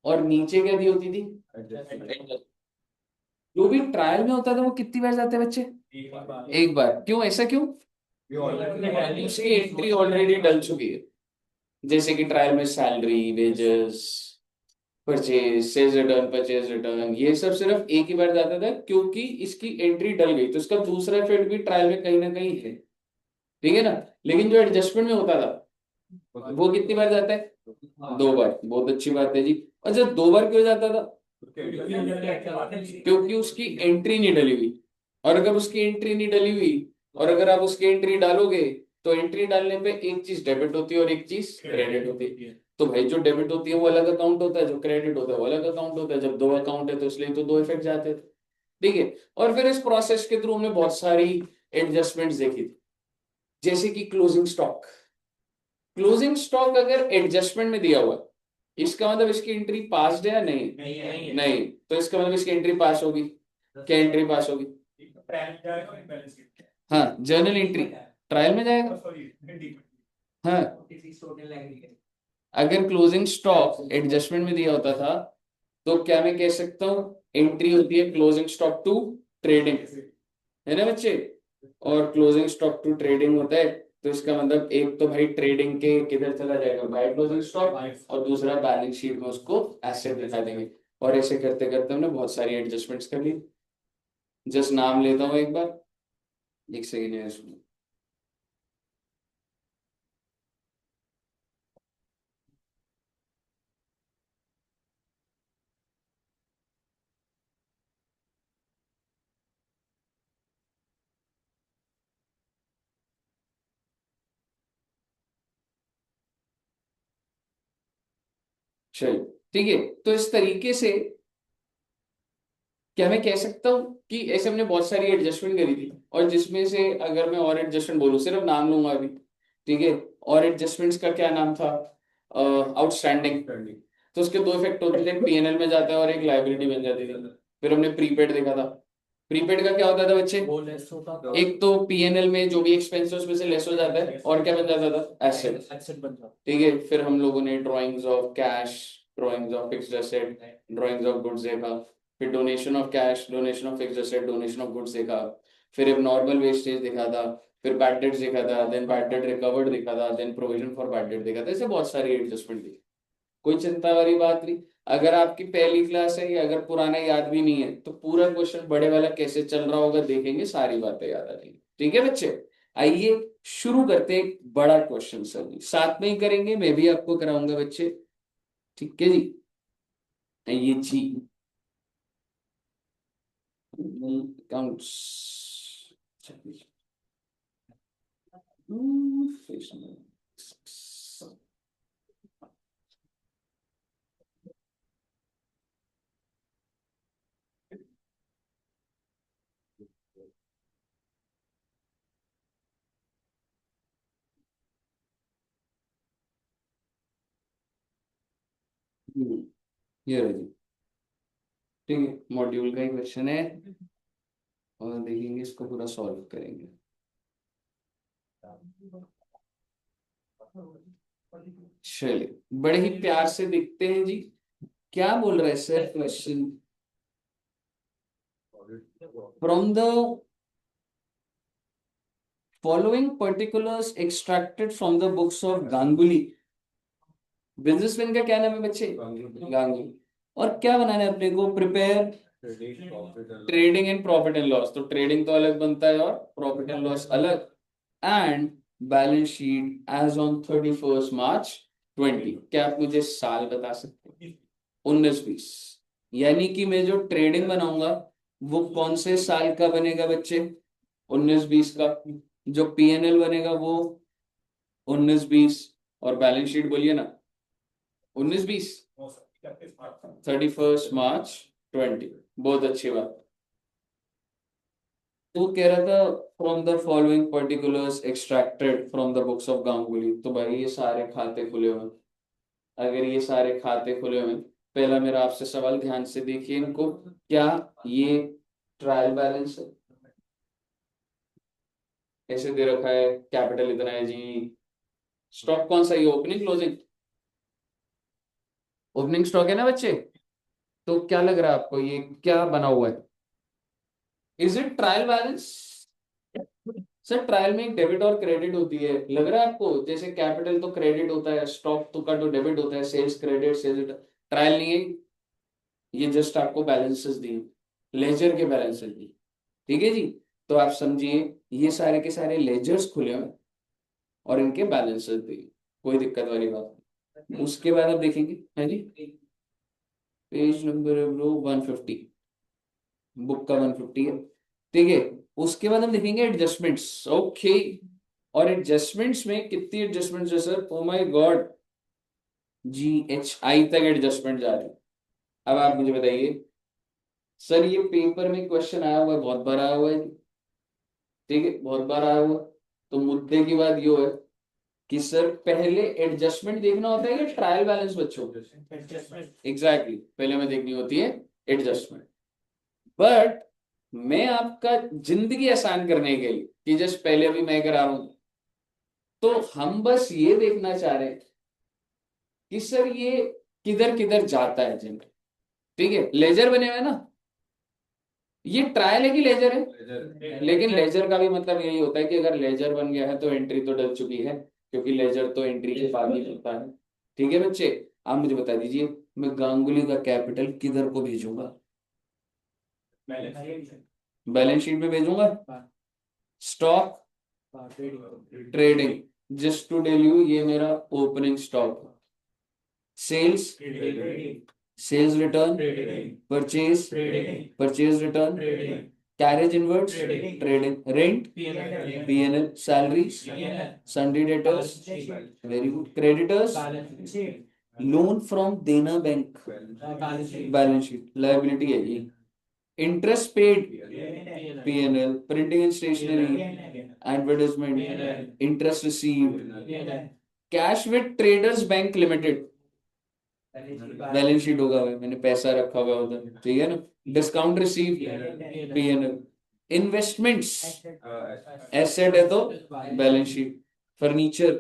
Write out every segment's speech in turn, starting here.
और नीचे क्या दी होती थी? Adjustment। जो भी ट्रायल में होता था वो कितनी बार जाते हैं बच्चे? एक बार। क्यों, ऐसा क्यों? उसकी एंट्री ऑलरेडी डल चुकी है। जैसे कि ट्रायल में salary, wages, purchase, sales return, purchase return, ये सब सिर्फ एक ही बार जाता था क्योंकि इसकी एंट्री डल गई, तो इसका दूसरा इफेक्ट भी ट्रायल में कहीं ना कहीं है। ठीक है ना? लेकिन जो एडजस्टमेंट में होता था वो कितनी बार जाता है? दो बार। बहुत अच्छी बात है जी। और जब दो बार क्यों जाता था? क्योंकि उसकी एंट्री नहीं डली हुई। और अगर उसकी एंट्री नहीं डली हुई और अगर आप उसकी एंट्री डालोगे तो एंट्री डालने पे एक चीज डेबिट होती है और एक चीज क्रेडिट होती है। तो भाई जो डेबिट होती है वो अलग अकाउंट होता है, जो क्रेडिट होता है वो अलग अकाउंट होता है। जब दो अकाउंट है तो इसलिए तो दो इफेक्ट जाते थे। ठीक है। और फिर इस प्रोसेस के थ्रू हमने बहुत सारी एडजस्टमेंट्स देखी थी, जैसे कि क्लोजिंग स्टॉक। क्लोजिंग स्टॉक अगर एडजस्टमेंट में दिया हुआ है, इसका मतलब इसकी एंट्री पास है या नहीं? नहीं। तो इसका मतलब इसकी एंट्री पास होगी। क्या एंट्री पास होगी? हाँ, जर्नल एंट्री ट्रायल में जाएगा। हाँ, अगर क्लोजिंग स्टॉक एडजस्टमेंट में दिया होता था तो क्या मैं कह सकता हूँ एंट्री होती है क्लोजिंग स्टॉक टू ट्रेडिंग, है ना बच्चे? और क्लोजिंग स्टॉक टू ट्रेडिंग होता है तो इसका मतलब एक तो भाई ट्रेडिंग के किधर चला जाएगा, बाय क्लोजिंग स्टॉक, और दूसरा बैलेंस शीट में उसको एसेट दिखा देंगे। और ऐसे करते करते हमने बहुत सारी एडजस्टमेंट्स कर ली। जस्ट नाम लेता हूँ एक बार, एक सेकेंड है इसमें। चलो, ठीक है। तो इस तरीके से क्या मैं कह सकता हूँ कि ऐसे हमने बहुत सारी एडजस्टमेंट करी थी, और जिसमें से अगर मैं और एडजस्टमेंट बोलूँ, सिर्फ नाम लूंगा अभी। ठीक है। और एडजस्टमेंट्स का क्या नाम था? आउटस्टैंडिंग। तो उसके दो इफेक्ट होते थे, पीएनएल में जाता है और एक लाइबिलिटी बन जाती थी। फिर हमने प्रीपेड देखा था। प्रीपेड का क्या होता था बच्चे? एक तो पीएनएल में जो भी एक्सपेंस है उसमें से लेस हो जाता है और क्या बन जाता था? एसेट। ठीक है। फिर हम लोगों ने drawings of cash, drawings of fixed asset, drawings of goods देखा। फिर donation of cash, donation of fixed asset, donation of goods देखा। फिर एक नॉर्मल वेस्टेज देखा था। फिर बैड डेट्स देखा था, देन बैड डेट रिकवर्ड देखा था, then provision for bad debt देखा था। ऐसे बहुत सारी एडजस्टमेंट थी। कोई चिंता वाली बात नहीं। अगर आपकी पहली क्लास है या अगर पुराना याद भी नहीं है तो पूरा क्वेश्चन बड़े वाला कैसे चल रहा होगा देखेंगे, सारी बातें याद आ जाएंगी। ठीक है बच्चे? आइए शुरू करते हैं। एक बड़ा क्वेश्चन सर जी साथ में ही करेंगे, मैं भी आपको कराऊंगा बच्चे। ठीक है जी? आइए जी। अकाउंट्स। ये रही जी। ठीक है, मॉड्यूल का ही क्वेश्चन है और देखेंगे इसको पूरा सॉल्व करेंगे। चलिए, बड़े ही प्यार से देखते हैं जी। क्या बोल रहे हैं sir question? From the following particulars extracted from the books of Ganguly. Businessman का क्या नाम है बच्चे? गांगुली। और क्या बनाना है अपने को? Prepare trading and profit and loss. तो ट्रेडिंग तो अलग बनता है और प्रॉफिट एंड लॉस अलग। And balance sheet as on 31 March 2020। क्या आप मुझे साल बता सकते हैं? 19-20। यानी कि मैं जो ट्रेडिंग बनाऊंगा वो कौन से साल का बनेगा बच्चे? 19-20 का। जो पीएनएल बनेगा वो 19-20। और बैलेंस शीट बोलिए ना 19-20। 31 मार्च 2020। बहुत अच्छी बात। तो कह रहा था from the following particulars extracted from the books of Ganguly. तो भाई ये सारे खाते खुले हुए हैं। अगर ये सारे खाते खुले हुए हैं, पहला मेरा आपसे सवाल, ध्यान से देखिए इनको। क्या ये ट्रायल बैलेंस है? ऐसे दे रखा है कैपिटल इतना है जी। स्टॉक कौन सा, ये ओपनिंग क्लोजिंग? ओपनिंग स्टॉक है ना बच्चे। तो क्या लग रहा है आपको ये क्या बना हुआ है? Is it trial balance? Sir trial में एक डेबिट और क्रेडिट होती है, लग रहा है आपको जैसे कैपिटल तो क्रेडिट होता है, स्टॉक तो का तो डेबिट होता है, सेल्स क्रेडिट सेल्स। ट्रायल नहीं है ये, जस्ट आपको बैलेंसेस दिए, लेजर के बैलेंसेस दिए। ठीक है जी। तो आप समझिए ये सारे के सारे लेजर्स खुले हुए हैं और इनके बैलेंसेस दिए, कोई दिक्कत वाली बात नहीं। उसके बाद आप देखेंगे, है जी, पेज नंबर ब्रो 150, बुक का 150 है। ठीक है। उसके बाद हम देखेंगे एडजस्टमेंट्स। ओके। और एडजस्टमेंट्स में कितनी एडजस्टमेंट्स है sir? Oh my God, GHI तक एडजस्टमेंट जा रही है। अब आप मुझे बताइए सर, ये पेपर में क्वेश्चन आया हुआ है, बहुत बार आया हुआ है। ठीक है, बहुत बार आया हुआ है। तो मुद्दे की बात ये है कि सर पहले एडजस्टमेंट देखना होता है कि ट्रायल बैलेंस बच्चों? एग्जैक्टली, पहले हमें देखनी होती है एडजस्टमेंट। बट मैं आपका जिंदगी आसान करने के लिए कि जस्ट पहले अभी मैं करा रहा हूं, तो हम बस ये देखना चाह रहे हैं कि सर ये किधर किधर जाता है जनरल। ठीक है, लेजर बने हुए हैं ना, ये ट्रायल है कि लेजर है? लेकिन लेजर का भी मतलब यही होता है कि अगर लेजर बन गया है तो एंट्री तो डल चुकी है, क्योंकि लेजर तो एंट्री के बाद ही होता है। ठीक है बच्चे, आप मुझे बता दीजिए मैं गांगुली का कैपिटल किधर को भेजूंगा? बैलेंस शीट में भेजूंगा। Stock trading, just to tell you ये मेरा opening stock. Sales, sales return, purchase, purchase return, carriage inwards, trading, rent, P&L, salaries, sundry debtors, very good, creditors, loan from Dena bank, balance sheet, liability है ये, interest paid, P&L, printing and stationery, advertisement, interest received, cash with traders bank limited, balance sheet होगा भाई, मैंने पैसा रखा हुआ है उधर, ठीक है ना। Discount receive, P&L, investments, asset है तो बैलेंस शीट, फर्नीचर।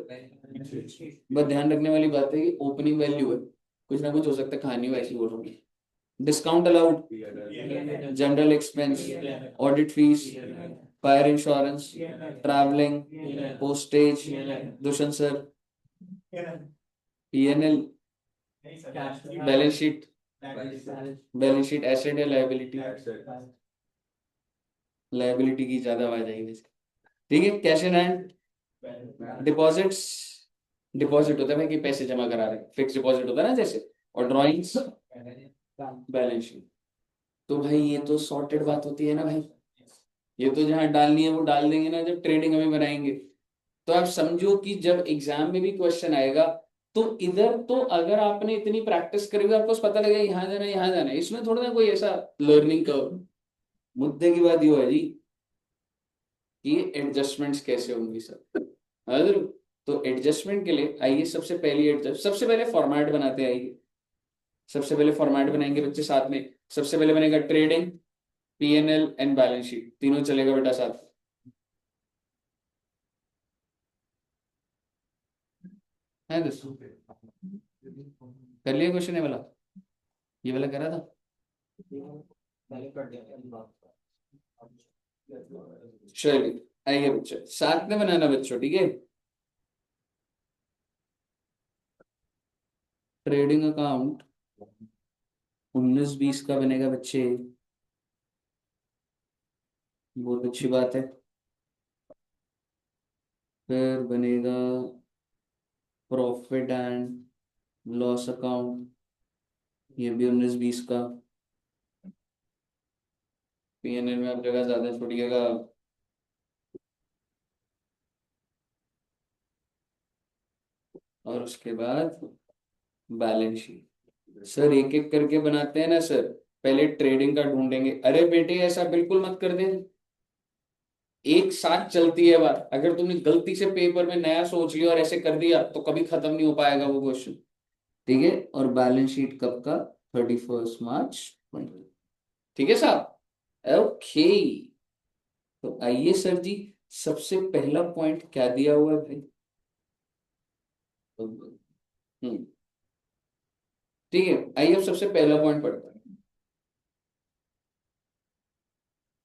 बस ध्यान रखने वाली बात है कि ओपनिंग वैल्यू है, कुछ ना कुछ हो सकता है कहानी वैसी बोल रही है। Discount allowed, general expense, audit fees, fire insurance, travelling, postage, Dushyant sir, P&L, balance sheet, balance sheet asset या लायबिलिटी? लायबिलिटी की ज्यादा आवाज आई वैसे। ठीक है, cash in hand, deposits, deposit होता है भाई कि पैसे जमा करा रहे हैं, फिक्स डिपॉजिट होता है ना जैसे, और ड्रॉइंग्स, बैलेंस शीट। तो भाई ये तो सॉर्टेड बात होती है ना भाई, ये तो जहां डालनी है वो डाल देंगे ना जब ट्रेडिंग हमें बनाएंगे। तो आप समझो कि जब एग्जाम में भी क्वेश्चन आएगा तो इधर तो अगर आपने इतनी प्रैक्टिस करी हुई आपको पता लगेगा यहाँ जाना है यहाँ जाना है, इसमें थोड़ा ना कोई ऐसा लर्निंग कर्व। मुद्दे की बात ये है जी कि एडजस्टमेंट्स कैसे होंगी सर, अगर तो एडजस्टमेंट के लिए आइए सबसे पहले फॉर्मेट बनाते हैं, आइए सबसे पहले फॉर्मेट बनाएंगे बच्चे साथ में। सबसे पहले बनेगा trading, P&L and balance sheet, तीनों चलेगा बेटा साथ। है दोस्तों, कर लिया क्वेश्चन ये वाला, ये वाला करा था। चलिए आइए बच्चों साथ में बनाना बच्चों, ठीक है। ट्रेडिंग अकाउंट 19-20 का बनेगा बच्चे, बहुत अच्छी बात है। फिर बनेगा प्रॉफिट एंड लॉस अकाउंट, ये भी 19-20 का। P&L में आप जगह ज्यादा छोड़िएगा। और उसके बाद बैलेंस शीट, सर एक एक करके बनाते हैं ना सर, पहले ट्रेडिंग का ढूंढेंगे। अरे बेटे ऐसा बिल्कुल मत कर दें, एक साथ चलती है बात, अगर तुमने गलती से पेपर में नया सोच लिया और ऐसे कर दिया तो कभी खत्म नहीं हो पाएगा वो क्वेश्चन। ठीक है, और बैलेंस शीट कब का? 31 मार्च 20। ठीक है साहब, ओके। तो आइए सर जी, सबसे पहला पॉइंट क्या दिया हुआ है भाई? हम्म ठीक है, आइए अब सबसे पहला पॉइंट पढ़ते हैं।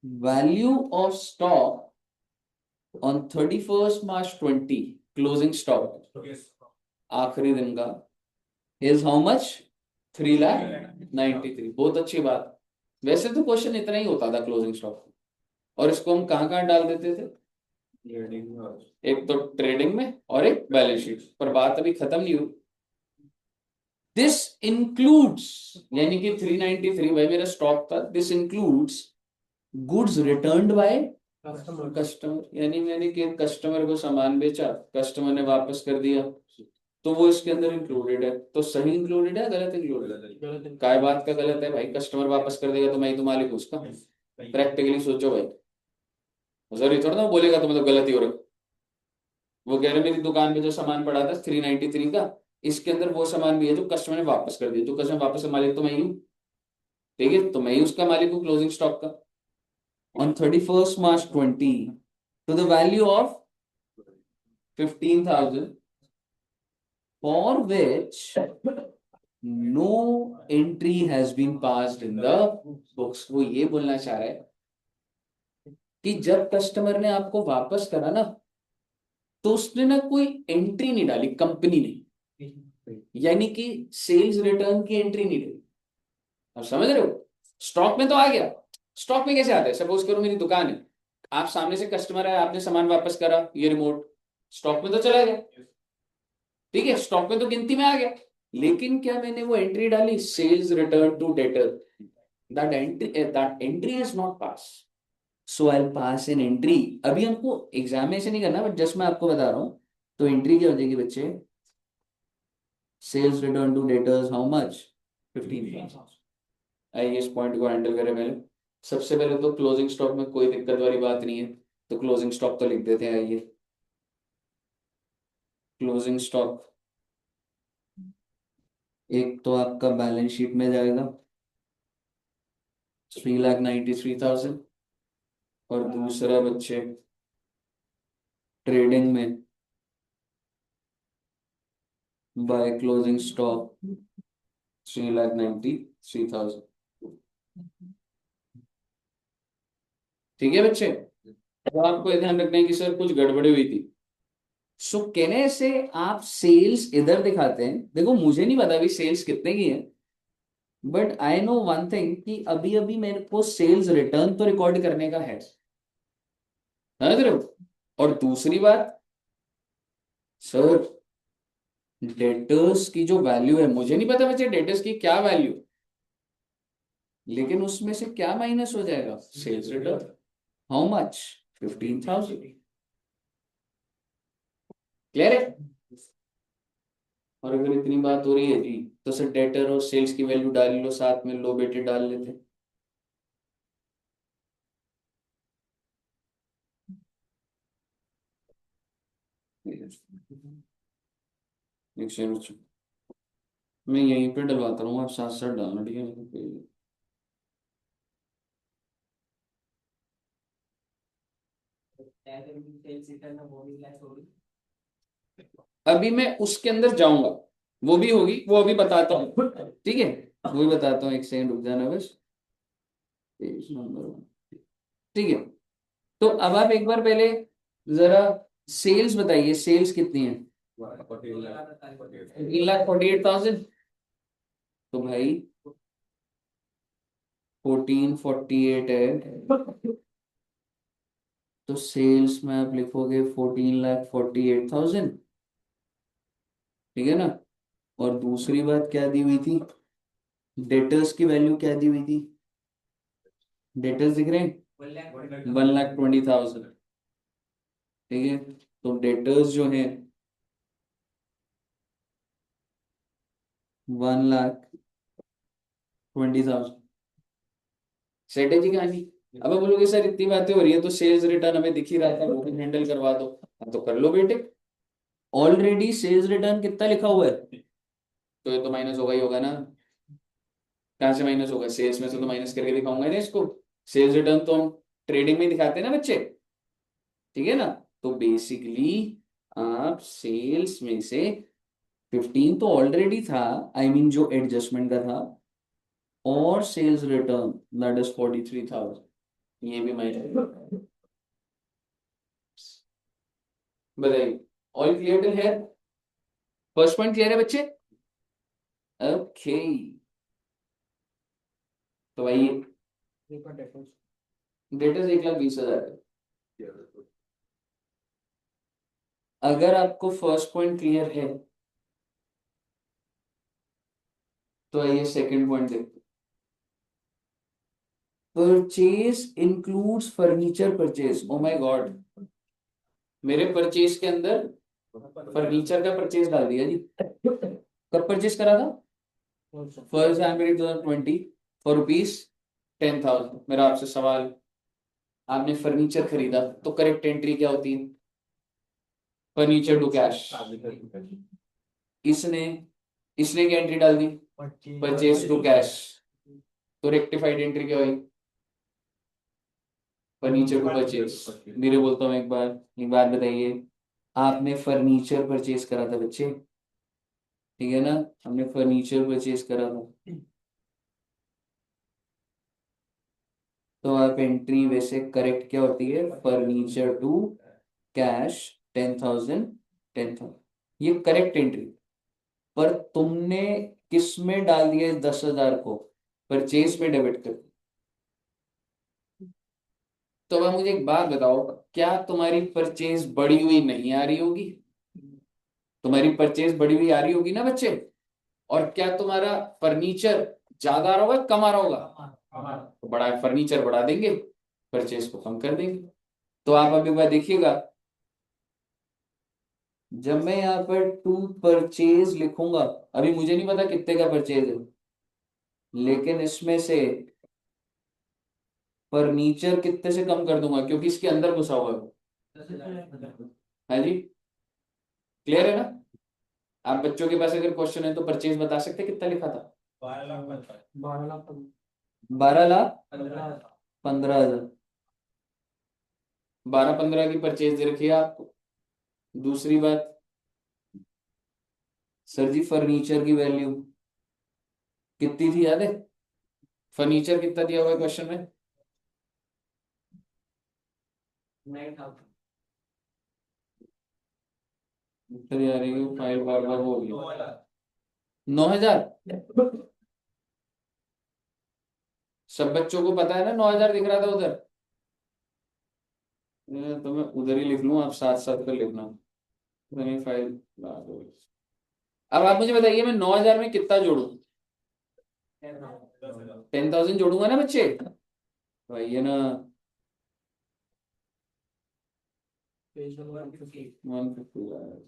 Value of stock on 31 March 2020, closing stock आखिरी दिन का, इज हाउ मच? 3,93,000। बहुत अच्छी बात। वैसे तो क्वेश्चन इतना ही होता था क्लोजिंग स्टॉक, और इसको हम कहाँ कहाँ डाल देते थे? एक तो ट्रेडिंग में और एक बैलेंस शीट पर। बात अभी खत्म नहीं हुई। दिस इंक्लूड्स, यानी कि 393 भाई मेरा स्टॉक था, this includes goods returned by customer, यानी मैंने कि कस्टमर को सामान बेचा, कस्टमर ने वापस कर दिया, तो वो इसके अंदर इंक्लूडेड है। तो सही इंक्लूडेड है, गलत इंक्लूडेड है? काय बात का गलत है भाई? कस्टमर वापस कर देगा तो मैं ही तो मालिक हूं उसका। प्रैक्टिकली सोचो भाई, जरूरी थोड़ा ना वो बोलेगा तो मतलब गलत ही हो रहा है। वो कह रहे मेरी दुकान पे जो सामान पड़ा था 393 का, इसके अंदर वो सामान भी है जो कस्टमर ने वापस कर दिया, जो कस्टमर वापस का मालिक तो मैं ही हूँ। ठीक है, तो मैं ही उसका मालिक हूँ क्लोजिंग स्टॉक का। On 31 March 2020, to the value of 15,000, for which no entry has been passed in the books। वो ये बोलना चाह रहा है कि जब कस्टमर ने आपको वापस करा ना, तो उसने ना कोई एंट्री नहीं डाली कंपनी ने, यानी कि सेल्स रिटर्न की एंट्री नहीं डाली। आप समझ रहे हो? स्टॉक में तो आ गया। स्टॉक में कैसे आता है? सपोज करो मेरी दुकान है, आप सामने से कस्टमर है, आपने सामान वापस करा, ये रिमोट स्टॉक में तो चला गया। ठीक है, स्टॉक में तो गिनती में आ गया, लेकिन क्या मैंने वो एंट्री डाली, sales return to debtor? That entry is not pass, so I pass an entry. अभी हमको एग्जाम में से नहीं करना, बट जस्ट मैं आपको बता रहा हूं। तो एंट्री क्या हो जाएगी बच्चे? Sales return to debtors how much? 15,000। आइए इस पॉइंट को हैंडल करें पहले। सबसे पहले तो क्लोजिंग स्टॉक में कोई दिक्कत वाली बात नहीं है, तो क्लोजिंग स्टॉक तो लिख देते हैं। आइए, क्लोजिंग स्टॉक एक तो आपका बैलेंस शीट में जाएगा 3,93,000, और दूसरा बच्चे ट्रेडिंग में बाय क्लोजिंग स्टॉक 3,93,000। ठीक है बच्चे, तो आपको ये ध्यान रखना है कि सर कुछ गड़बड़ी हुई थी। सो कहने से आप सेल्स इधर दिखाते हैं, देखो मुझे नहीं पता अभी सेल्स कितने की है, but I know one thing कि अभी अभी मेरे को सेल्स रिटर्न तो रिकॉर्ड करने का है, समझ रहे हो? और दूसरी बात सर, डेटर्स की जो वैल्यू है, मुझे नहीं पता बच्चे डेटर्स की क्या वैल्यू, लेकिन उसमें से क्या माइनस हो जाएगा? Sales return. How much? 15,000। Clear है? और अगर इतनी बात हो रही है जी, तो सर डेटर और सेल्स की वैल्यू डाल लो साथ में, लो बेटे डाल लेते। एक सेकंड, मैं यहीं पे डलवाता रहूँ, आप साथ साथ डालना, ठीक है? अभी मैं उसके अंदर जाऊंगा, वो भी होगी, वो अभी बताता हूँ। ठीक है, वो भी बताता हूँ, एक सेकंड रुक जाना बस। Page number 1। ठीक है, तो अब आप एक बार पहले जरा सेल्स बताइए, सेल्स कितनी है? 3,48,000। तो भाई 1448 है, तो सेल्स में आप लिखोगे 14,48,000। ठीक है ना? और दूसरी बात क्या दी हुई थी? डेटर्स की वैल्यू क्या दी हुई थी? डेटर्स दिख रहे हैं? 1,20,000। ठीक है, तो डेटर्स जो है 1,20,000। सेट है जी कहानी। अब आप बोलोगे सर इतनी बातें हो रही है तो सेल्स रिटर्न हमें दिख ही रहा था, वो भी हैंडल करवा दो। हाँ, तो कर लो बेटे। ऑलरेडी सेल्स रिटर्न कितना लिखा हुआ है, तो ये तो माइनस होगा ही होगा ना। कहाँ से माइनस होगा? सेल्स में से तो माइनस करके दिखाऊंगा ना इसको। सेल्स रिटर्न तो हम ट्रेडिंग में दिखाते हैं ना बच्चे, ठीक है ना? तो बेसिकली आप सेल्स में से 15 तो ऑलरेडी था, आई मीन जो एडजस्टमेंट का था, और सेल्स रिटर्न दैट इज 43,000, ये भी मैं बताइए। All clear till here? First point clear है बच्चे? ओके, तो भाई डेट इज 1,20,000 है। अगर आपको फर्स्ट पॉइंट क्लियर है तो आइए सेकंड पॉइंट देखते हैं। Purchase includes furniture purchase. Oh my God, मेरे परचेज के अंदर फर्नीचर का परचेज डाल दिया जी। कब परचेज करा था? 1 जनवरी 2020 फॉर ₹10,000। मेरा आपसे सवाल, आपने फर्नीचर खरीदा तो करेक्ट एंट्री क्या होती है? Furniture to cash. इसने इसने क्या एंट्री डाल दी? Purchase to cash. तो रेक्टिफाइड एंट्री क्या हुई? Furniture to purchase. धीरे बोलता हूँ, एक बार बताइए, आपने फर्नीचर परचेज करा था बच्चे, ठीक है ना? हमने फर्नीचर परचेज करा था, तो आप एंट्री वैसे करेक्ट क्या होती है? फर्नीचर टू कैश 10,000, 10,000, ये करेक्ट एंट्री। पर तुमने किस में डाल दिया इस 10,000 को? परचेज में डेबिट कर। तो अब मुझे एक बात बताओ, क्या तुम्हारी परचेज बढ़ी हुई नहीं आ रही होगी? तुम्हारी परचेज बढ़ी हुई आ रही होगी ना बच्चे? और क्या तुम्हारा फर्नीचर ज्यादा आ रहा होगा, कम आ रहा होगा? तो बड़ा फर्नीचर बढ़ा देंगे, परचेज को कम कर देंगे। तो आप अभी बात देखिएगा, जब मैं यहाँ पर टू परचेज लिखूंगा, अभी मुझे नहीं पता कितने का परचेज है, लेकिन इसमें से फर्नीचर कितने से कम कर दूंगा, क्योंकि इसके अंदर घुसा हुआ है जी। क्लियर है ना? आप बच्चों के पास अगर क्वेश्चन है तो परचेज बता सकते हैं कितना लिखा था? 12,15,000। 12-15 की परचेज दे रखी है आपको। दूसरी बात, सर जी फर्नीचर की वैल्यू कितनी थी याद है? फर्नीचर कितना दिया हुआ है क्वेश्चन में? उत्तर यार ये फाइल बार बार हो गई। 9,000। सब बच्चों को पता है ना 9,000 दिख रहा था उधर? तो मैं उधर ही लिख लूँ, आप साथ साथ कर लिखना। फाइल बार हो गई। अब आप मुझे बताइए, मैं 9,000 में कितना जोड़ू? 10,000 जोड़ूंगा ना बच्चे? तो ये ना 150।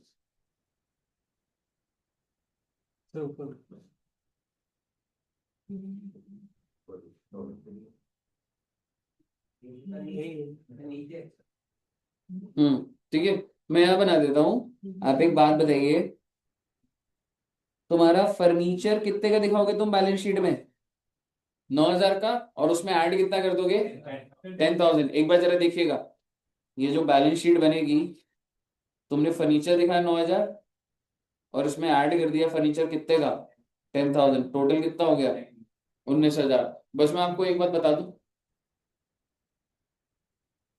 ठीक है, मैं यहाँ बना देता हूँ। आप एक बात बताइए, तुम्हारा फर्नीचर कितने का दिखाओगे तुम बैलेंस शीट में? 9,000 का, और उसमें ऐड कितना कर दोगे? 10,000। एक बार जरा देखिएगा, ये जो बैलेंस शीट बनेगी, तुमने फर्नीचर दिखाया 9,000 और इसमें ऐड कर दिया फर्नीचर कितने का? 10,000। टोटल कितना हो गया? 19,000। बस मैं आपको एक बात बता दूं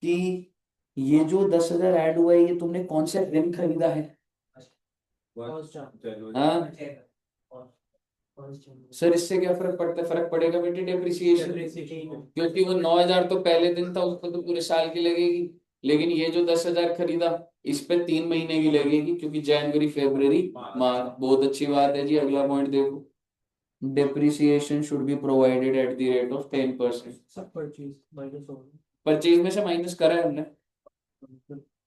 कि ये जो 10,000 ऐड हुआ है, ये तुमने कौन सा दिन खरीदा है? हाँ सर, इससे क्या फर्क पड़ता है? फर्क पड़ेगा बेटे डेप्रिसिएशन, क्योंकि वो 9,000 तो पहले दिन था, उसको तो पूरे साल की लगेगी। लेकिन ये जो 10,000 खरीदा, इस पे 3 महीने की लगेगी, क्योंकि जनवरी फरवरी मार्च। बहुत अच्छी बात है जी। अगला पॉइंट देखो, depreciation should be provided at the rate of 10%। Purchase में से माइनस करा है हमने।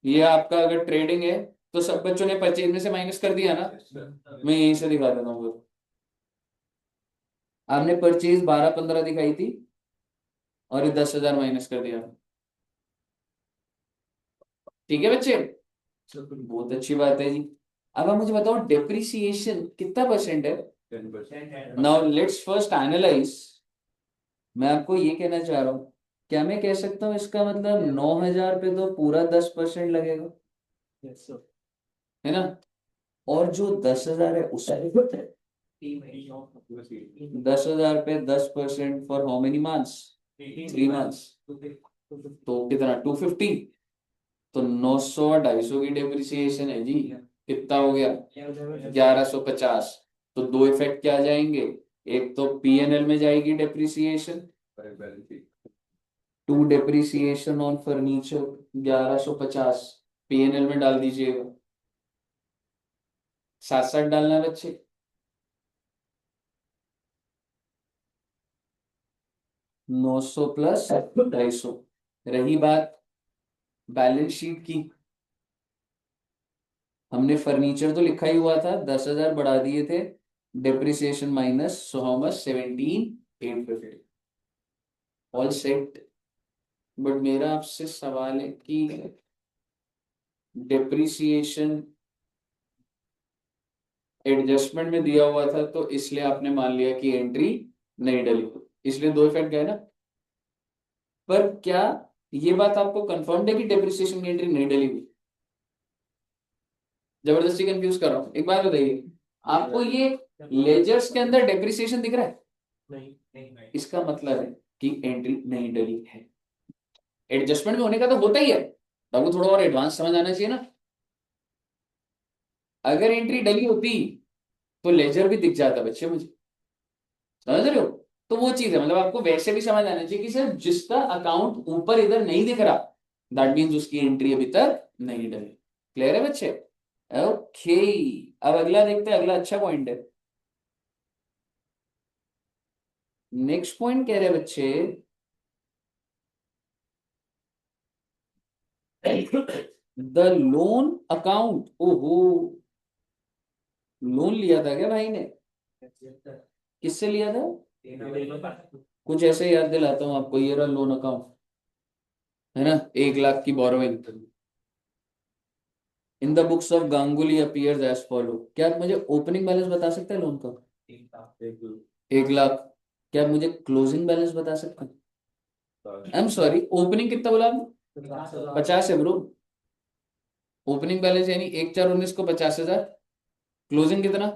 ये आपका अगर ट्रेडिंग है तो सब बच्चों ने परचेज में से माइनस कर दिया ना? मैं यहीं से दिखा देता हूँ। आपने परचेज 12-15 दिखाई थी और ये 10,000 माइनस कर दिया। ठीक है बच्चे, बहुत अच्छी बात है जी। अब आप मुझे बताओ डेप्रिसिएशन कितना परसेंट है? 10%। Now let's first analyse. मैं आपको ये कहना चाह रहा हूँ, क्या मैं कह सकता हूँ इसका मतलब 9,000 पे तो पूरा 10% लगेगा, है ना? और जो 10,000 है उससे 10,000 पे 10% for how many months? 3 months. तो कितना? 250। तो 900 और 250 की डेप्रिसिएशन है जी। कितना हो गया? 1150। तो दो इफेक्ट क्या आ जाएंगे? एक तो पीएनएल में जाएगी depreciation, to depreciation on furniture 1150 PNL में डाल दीजिएगा। साथ साथ डालना है बच्चे। 900 प्लस 250। रही बात बैलेंस शीट की, हमने फर्नीचर तो लिखा ही हुआ था, 10,000 बढ़ा दिए थे, depreciation minus, so how much? 17,850। All set. But मेरा आपसे सवाल है कि डेप्रिसिएशन एडजस्टमेंट में दिया हुआ था, तो इसलिए आपने मान लिया कि एंट्री नहीं डली, इसलिए दो इफेक्ट गए ना। पर क्या ये बात आपको कंफर्म है कि डेप्रिसिएशन की एंट्री नहीं डली हुई? जबरदस्ती कंफ्यूज कर रहा हूँ। एक बात बताइए, आपको ये लेजर्स के अंदर डेप्रिसिएशन दिख रहा है? नहीं। इसका मतलब है कि एंट्री नहीं डली है। एडजस्टमेंट में होने का तो होता ही है, तो आपको थोड़ा और एडवांस समझ आना चाहिए ना। अगर एंट्री डली होती तो लेजर भी दिख जाता बच्चे मुझे, समझ रहे हो? तो वो चीज है, मतलब आपको वैसे भी समझ आना चाहिए कि सर जिसका अकाउंट ऊपर इधर नहीं दिख रहा, दैट मीन्स उसकी एंट्री अभी तक नहीं डली। क्लियर है बच्चे? ओके। अब अगला देखते हैं, अगला अच्छा पॉइंट है। नेक्स्ट पॉइंट कह रहे हैं बच्चे, द लोन अकाउंट। ओहो, लोन लिया था क्या भाई ने? किससे लिया था? कुछ ऐसे याद दिलाता हूँ आपको, ये रहा लोन अकाउंट, है ना? 1 लाख की borrowing. In the books of Ganguly appears as follow. क्या आप मुझे ओपनिंग बैलेंस बता सकते हैं लोन का? 1 लाख। क्या आप मुझे क्लोजिंग बैलेंस बता सकते हैं? आई एम सॉरी, ओपनिंग कितना बोला आपने? 50 है ब्रो। ओपनिंग बैलेंस यानी 1/4/19 को 50,000। क्लोजिंग कितना?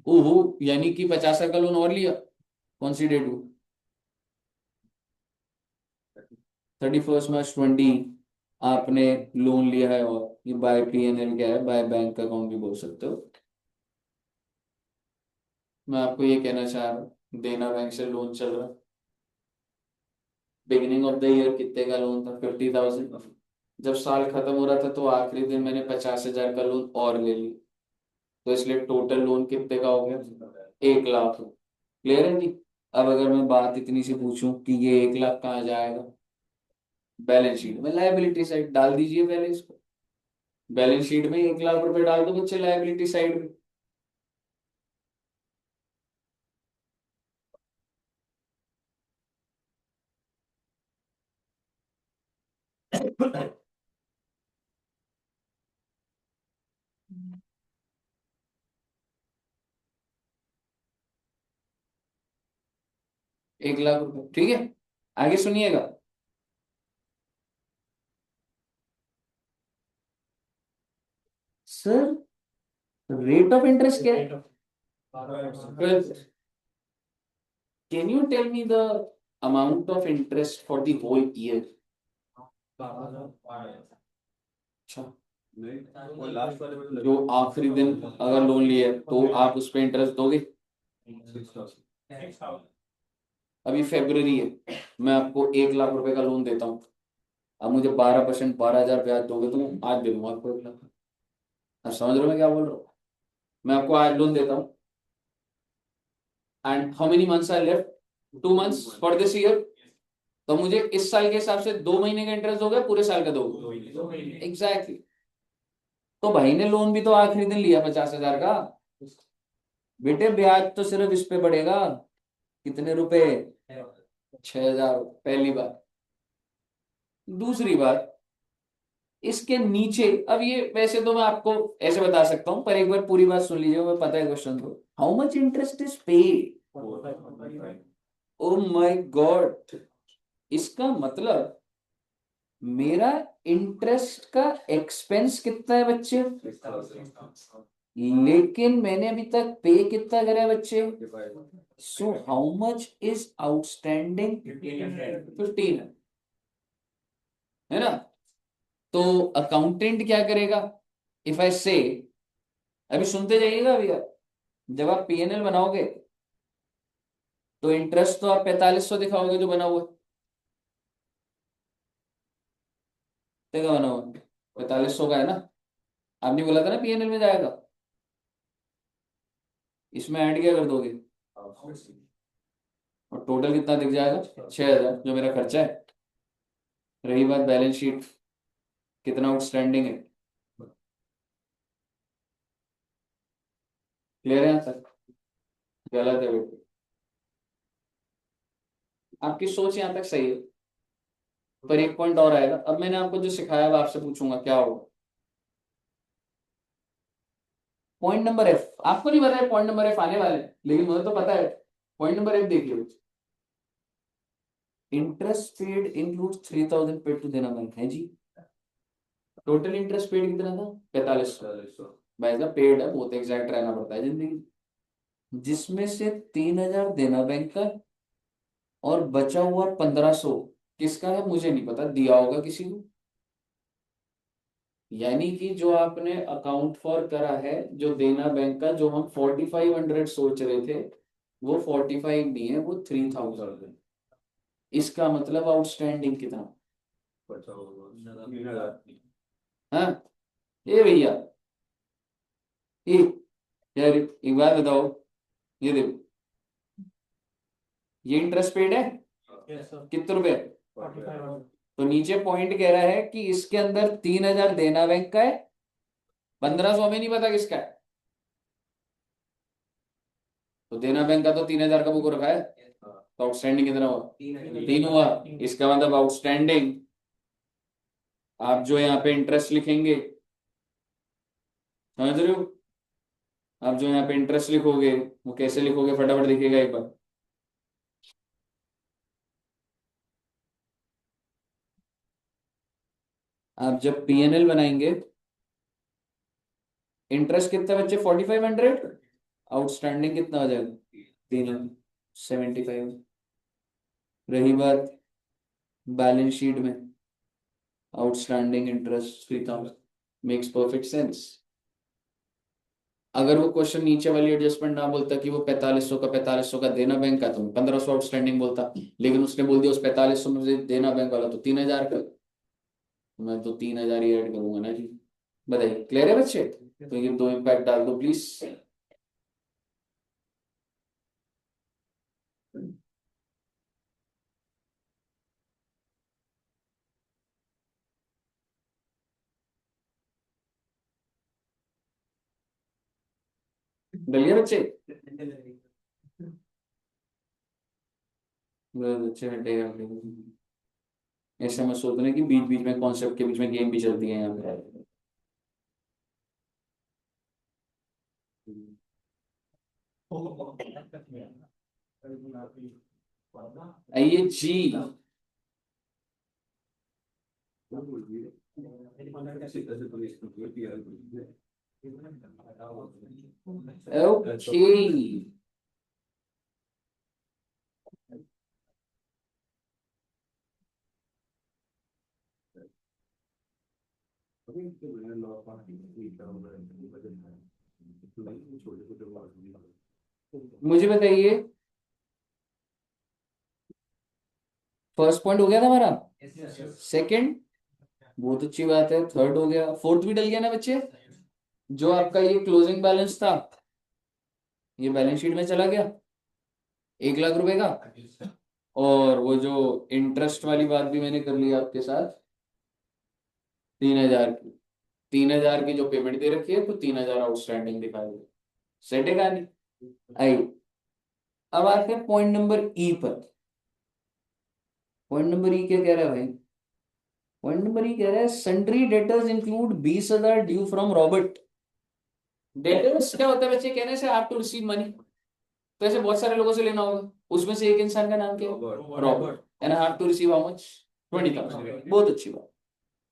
ओहो, यानी कि 50,000 का लोन और लिया। कौन सी डेट को? 31 मार्च 20 आपने लोन लिया है, और ये बाय पीएनएल क्या है, बाय बैंक अकाउंट भी बोल सकते हो। मैं आपको ये कहना चाह रहा हूँ, देना बैंक से लोन चल रहा है। बिगिनिंग ऑफ द ईयर कितने का लोन था? 50,000। जब साल खत्म हो रहा था तो आखिरी दिन मैंने 50,000 का लोन और ले लिया, तो इसलिए टोटल लोन कितने का हो गया? 1 लाख। क्लियर है जी? अब अगर मैं बात इतनी सी पूछूं कि ये 1 लाख कहाँ जाएगा, बैलेंस शीट में लायबिलिटी साइड डाल दीजिए पहले इसको। बैलेंस शीट में 1 लाख रुपए डाल दो बच्चे लायबिलिटी साइड में। एक 1 लाख रुपए, ठीक है। आगे सुनिएगा। सर रेट ऑफ इंटरेस्ट क्या है? 12। Can you tell me the amount of interest for the whole year? अच्छा, जो आखिरी दिन अगर लोन लिया तो आप उस पर इंटरेस्ट दोगे? अभी फेब्रुवरी है, मैं आपको 1 लाख रुपए का लोन देता हूँ, अब मुझे 12%, 12,000 ब्याज दोगे तो मैं आज दे दूंगा आपको 1 लाख। आप समझ रहे हो मैं क्या बोल रहा हूँ? मैं आपको आज लोन देता हूँ, and how many months are left? 2 months for this year. तो मुझे इस साल के हिसाब से 2 महीने का इंटरेस्ट दोगे, पूरे साल का दोगे? एग्जैक्टली। तो भाई ने लोन भी तो आखिरी दिन लिया 50,000 का। बेटे ब्याज तो सिर्फ इस पे बढ़ेगा, कितने रुपए? 6,000। पहली बात। दूसरी बात, इसके नीचे, अब ये वैसे तो मैं आपको ऐसे बता सकता हूं, पर एक बार पूरी बात सुन लीजिए, मैं पता है क्वेश्चन को। How much interest is paid? Oh my God, इसका मतलब मेरा इंटरेस्ट का एक्सपेंस कितना है बच्चे? लेकिन मैंने अभी तक पे कितना करा है बच्चे? So how much is outstanding? 15 है ना? तो अकाउंटेंट क्या करेगा? इफ आई से, अभी सुनते जाइएगा भैया, जब आप पीएनएल बनाओगे तो इंटरेस्ट तो आप 4500 दिखाओगे जो बना हुआ है। कितने का बना हुआ है? 4500 का है ना? आपने बोला था ना पीएनएल में जाएगा। इसमें ऐड क्या कर दोगे और टोटल कितना दिख जाएगा? 6000 जो मेरा खर्चा है। रही बात बैलेंस शीट, कितना आउटस्टैंडिंग है? क्लियर है यहाँ तक? गलत है बेटे, आपकी सोच यहाँ तक सही है, पर एक पॉइंट और आएगा। अब मैंने आपको जो सिखाया अब आपसे पूछूंगा क्या होगा। पॉइंट नंबर एफ आपको नहीं पता है, पॉइंट नंबर एफ आने वाले हैं, लेकिन मुझे तो पता है। पॉइंट नंबर एफ देखिए, interest paid include 3000 paid to Dena bank है जी। टोटल इंटरेस्ट पेड कितना था? 4500। भाई साहब पेड है, बहुत एग्जैक्ट रहना पड़ता है जिंदगी, जिसमें से 3000 देना बैंक का और बचा हुआ 1500 किसका है मुझे नहीं पता, दिया होगा किसी को। यानी कि जो आपने अकाउंट फॉर करा है, जो देना बैंक का, जो हम 4500 सोच रहे थे, वो 45 नहीं है, वो 3000 है। इसका मतलब आउटस्टैंडिंग कितना? हाँ ये भैया, ये यार एक बात बताओ, ये देखो, ये इंटरेस्ट पेड है कितने रुपए? तो नीचे पॉइंट कह रहा है कि इसके अंदर 3000 देना बैंक का है, 1500 हमें नहीं पता किसका है। तो देना बैंक का तो 3000 का बुक रखा है, तो आउटस्टैंडिंग कितना हुआ? 3 हुआ। इसका मतलब आउटस्टैंडिंग, आप जो यहाँ पे इंटरेस्ट लिखेंगे, समझ रहे हो? आप जो यहाँ पे इंटरेस्ट लिखोगे वो कैसे लिखोगे फटाफट दिखेगा एक बार। आप जब पीएनएल बनाएंगे, इंटरेस्ट कितना बच्चे? 4500। आउटस्टैंडिंग कितना हो जाएगा? 375। रही बात बैलेंस शीट में, outstanding interest 3000, makes perfect sense. अगर वो क्वेश्चन नीचे वाली एडजस्टमेंट ना बोलता कि वो 4500 का 4500 का देना बैंक का, तो 1500 आउटस्टैंडिंग बोलता। लेकिन उसने बोल दिया उस 4500 में से देना बैंक वाला तो 3000 का, मैं तो 3000 ही ऐड करूंगा ना जी। बताइए क्लियर है बच्चे? तो ये दो इम्पैक्ट डाल दो प्लीज। डलिए बच्चे, बच्चे हटेगा हटेगा। ऐसे मैं सोच रहा कि बीच बीच में कॉन्सेप्ट के बीच में गेम भी चलती है यहाँ पे। आइए जी, ओके। मुझे बताइए, फर्स्ट पॉइंट हो गया था हमारा, सेकंड बहुत अच्छी बात है, थर्ड हो गया, फोर्थ भी डल गया ना बच्चे? जो आपका ये क्लोजिंग बैलेंस था, ये बैलेंस शीट में चला गया 1 लाख रुपए का। और वो जो इंटरेस्ट वाली बात भी मैंने कर ली आपके साथ, 3000 की, 3000 की जो पेमेंट दे रखी है तो 3000 आउटस्टैंडिंग दिखा दे। सेट है कहानी? आई, अब आते हैं पॉइंट नंबर ई पर। पॉइंट नंबर ई क्या कह रहा है भाई? पॉइंट नंबर ई कह रहा है sundry debtors include 20,000 due from Robert. Debtors क्या होता है बच्चे कहने से? Have to receive money. तो ऐसे बहुत सारे लोगों से लेना होगा, उसमें से एक इंसान का नाम क्या है? Robert. And have to receive how much? 20,000। बहुत अच्छी बात।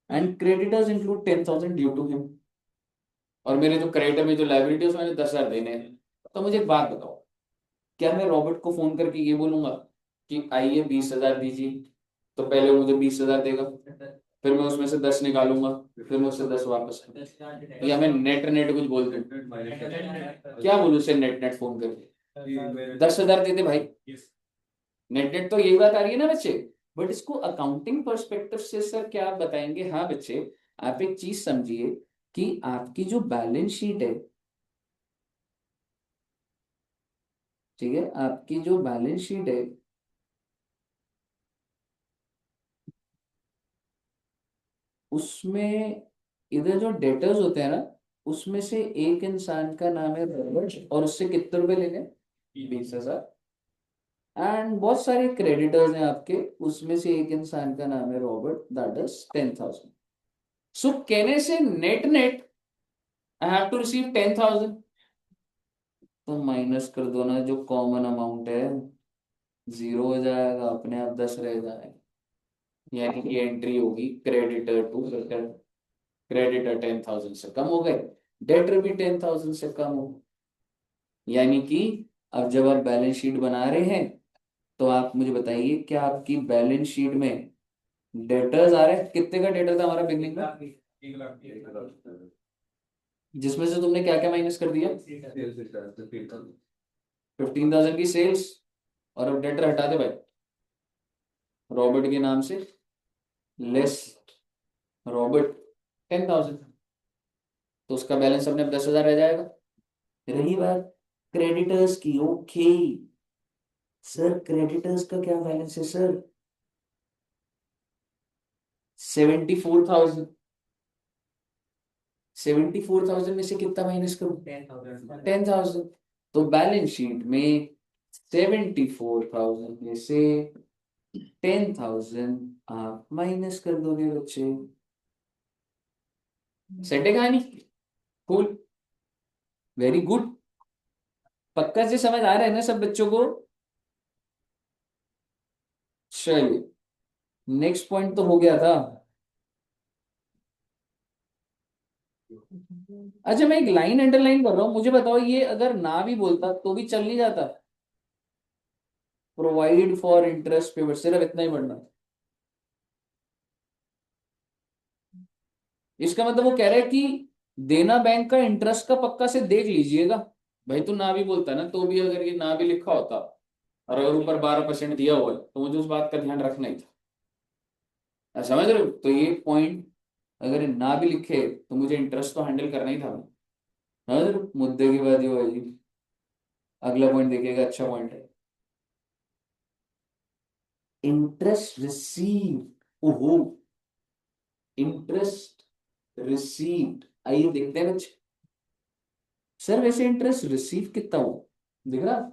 And creditors include 10,000 due to him. और मेरे जो क्रेडिटर में जो लाइबिलिटी है उसमें मुझे 10,000 देने हैं। तो मुझे एक बात बताओ, क्या मैं रॉबर्ट को फोन करके ये बोलूंगा कि आइए 20,000 दीजिए, तो पहले वो मुझे 20,000 देगा, फिर मैं उसमें से 10 निकालूंगा, फिर मैं उससे 10 वापस करूंगा, या मैं नेट नेट कुछ बोल दूं? क्या बोलूं उसे नेट नेट फोन करके? 10,000 दे दे भाई, नेट नेट तो यही बात आ रही है ना बच्चे। बट इसको अकाउंटिंग पर्सपेक्टिव से सर क्या आप बताएंगे? हाँ बच्चे, आप एक चीज समझिए कि आपकी जो बैलेंस शीट है, ठीक है, आपकी जो बैलेंस शीट है उसमें इधर जो डेटर्स होते हैं ना, उसमें से एक इंसान का नाम है रॉबर्ट और उससे कितने रुपए लेने? 20,000। एंड बहुत सारे क्रेडिटर्स हैं आपके, उसमें से एक इंसान का नाम है रॉबर्ट, दैट इज 10,000। सो कहने से net net I have to receive 10,000। तो माइनस कर दो ना, जो कॉमन अमाउंट है जीरो हो जाएगा, अपने आप 10 रह जाएगा। यानी कि एंट्री होगी क्रेडिटर टू, क्रेडिटर 10,000 से कम हो गए, डेटर भी 10,000 से कम हो। यानी कि अब जब आप बैलेंस शीट बना रहे हैं तो आप मुझे बताइए, क्या आपकी बैलेंस शीट में डेटर्स आ रहे हैं? कितने का डेटर था हमारा बिगनिंग में, जिसमें से तुमने क्या क्या माइनस कर दिया? 15,000 की सेल्स। और अब डेटर हटा दे भाई, रॉबर्ट के नाम से लेस रॉबर्ट 10,000, तो उसका बैलेंस अपने 10,000 रह जाएगा। रही बात क्रेडिटर्स की, ओके सर, क्रेडिटर्स का क्या बैलेंस है सर? 74,000। 74,000 में से कितना माइनस करूं? 10,000। तो बैलेंस शीट में 74,000 में से 10,000 आप माइनस कर दोगे बच्चे। सेट है कहानी? Cool, very good. पक्का से समझ आ रहा है ना सब बच्चों को? चलिए, नेक्स्ट पॉइंट तो हो गया था। अच्छा, मैं एक लाइन अंडरलाइन कर रहा हूं, मुझे बताओ ये अगर ना भी बोलता तो भी चल नहीं जाता? प्रोवाइड फॉर इंटरेस्ट पेमेंट, सिर्फ इतना ही पढ़ना। इसका मतलब वो कह रहा है कि देना बैंक का इंटरेस्ट का पक्का से देख लीजिएगा। भाई तू ना भी बोलता ना, तो भी अगर ये ना भी लिखा होता और अगर ऊपर 12% दिया हुआ है तो मुझे उस बात का ध्यान रखना ही था। समझ रहे हो? तो ये पॉइंट अगर ये ना भी लिखे तो मुझे इंटरेस्ट तो हैंडल करना ही था। समझ रहे हो? मुद्दे की बात ये होगी। अगला पॉइंट देखिएगा, अच्छा पॉइंट है, इंटरेस्ट रिसीव। ओहो, इंटरेस्ट रिसीव्ड, आइए देखते हैं बच्चे। सर वैसे इंटरेस्ट रिसीव कितना हो दिख रहा?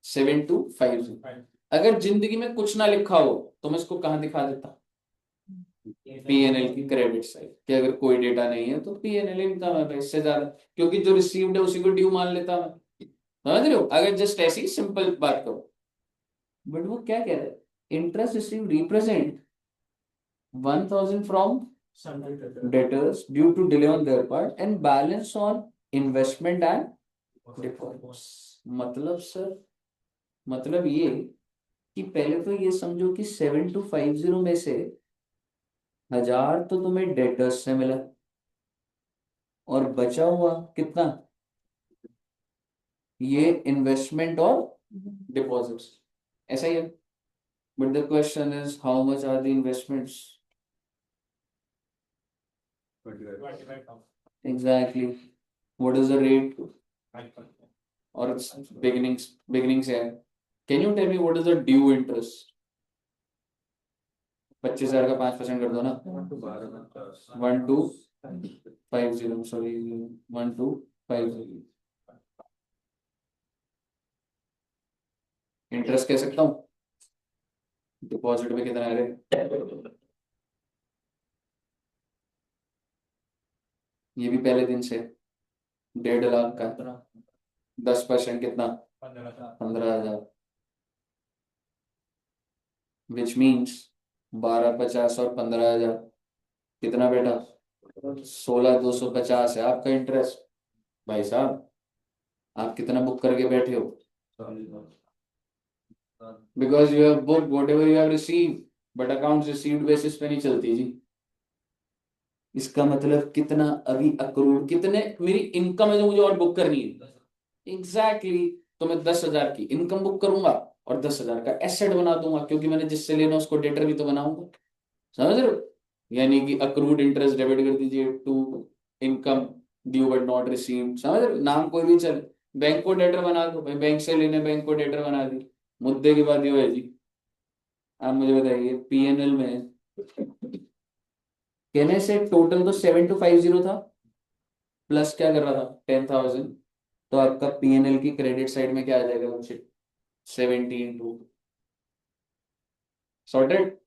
7,250। अगर जिंदगी में कुछ ना लिखा हो तो मैं इसको कहाँ दिखा देता? पीएनएल की क्रेडिट साइड, कि अगर कोई डेटा नहीं है तो पीएनएल इनकम है, इससे ज्यादा, क्योंकि जो रिसीव्ड है उसी को ड्यू मान लेता मैं। समझ रहे हो? अगर जस्ट ऐसी सिंपल बात करो। बट वो क्या कह रहा है, interest receive represent 1,000 from debtors due to delay on their part and balance on investment and deposits। मतलब सर, मतलब ये कि पहले तो ये समझो कि 7,250 में से 1,000 तो तुम्हें डेटर्स से मिला और बचा हुआ कितना, ये इन्वेस्टमेंट और डिपॉजिट्स, ऐसा ही है। But the question is how much are the investments? Exactly, what is the rate? और बिगिनिंग से है। Can you tell me what is the due interest? 25,000 का 5% कर दो ना, 1,250, सॉरी 1,250। इंटरेस्ट कह सकता हूँ, डिपॉजिट में कितना है? 1,000 से 1,50,000 का 10% कितना? 15,000। विच मीन्स 12, 50 और 15,000 कितना बेटा? 16,250 है आपका इंटरेस्ट। भाई साहब आप कितना बुक करके बैठे हो? Because you have book what ever you have receive, but account received basis पे नहीं चलती जी। इसका मतलब कितना अभी अक्रूड, कितने मेरी इनकम है जो मुझे और बुक करनी है। Exactly exactly. तो मैं 10,000 की इनकम बुक करूंगा और 10,000 का एसेट बना दूंगा, क्योंकि मैंने जिससे लेना उसको डेटर भी तो बनाऊंगा। समझ रहे हो? यानी कि अक्रूड इंटरेस्ट डेबिट कर दीजिए to income due but not received. समझ रहे हो? नाम कोई भी चले, बैंक को डेटर बना दो भाई, बैंक से लेने बैंक को डेटर बना दी। मुद्दे की बात ये है जी। आप मुझे बताइए पीएनएल में कहने से टोटल तो 7,250 था, प्लस क्या कर रहा था 10,000, तो आपका पीएनएल की क्रेडिट साइड में क्या आ जाएगा मुझे? 17 सॉर्टेड।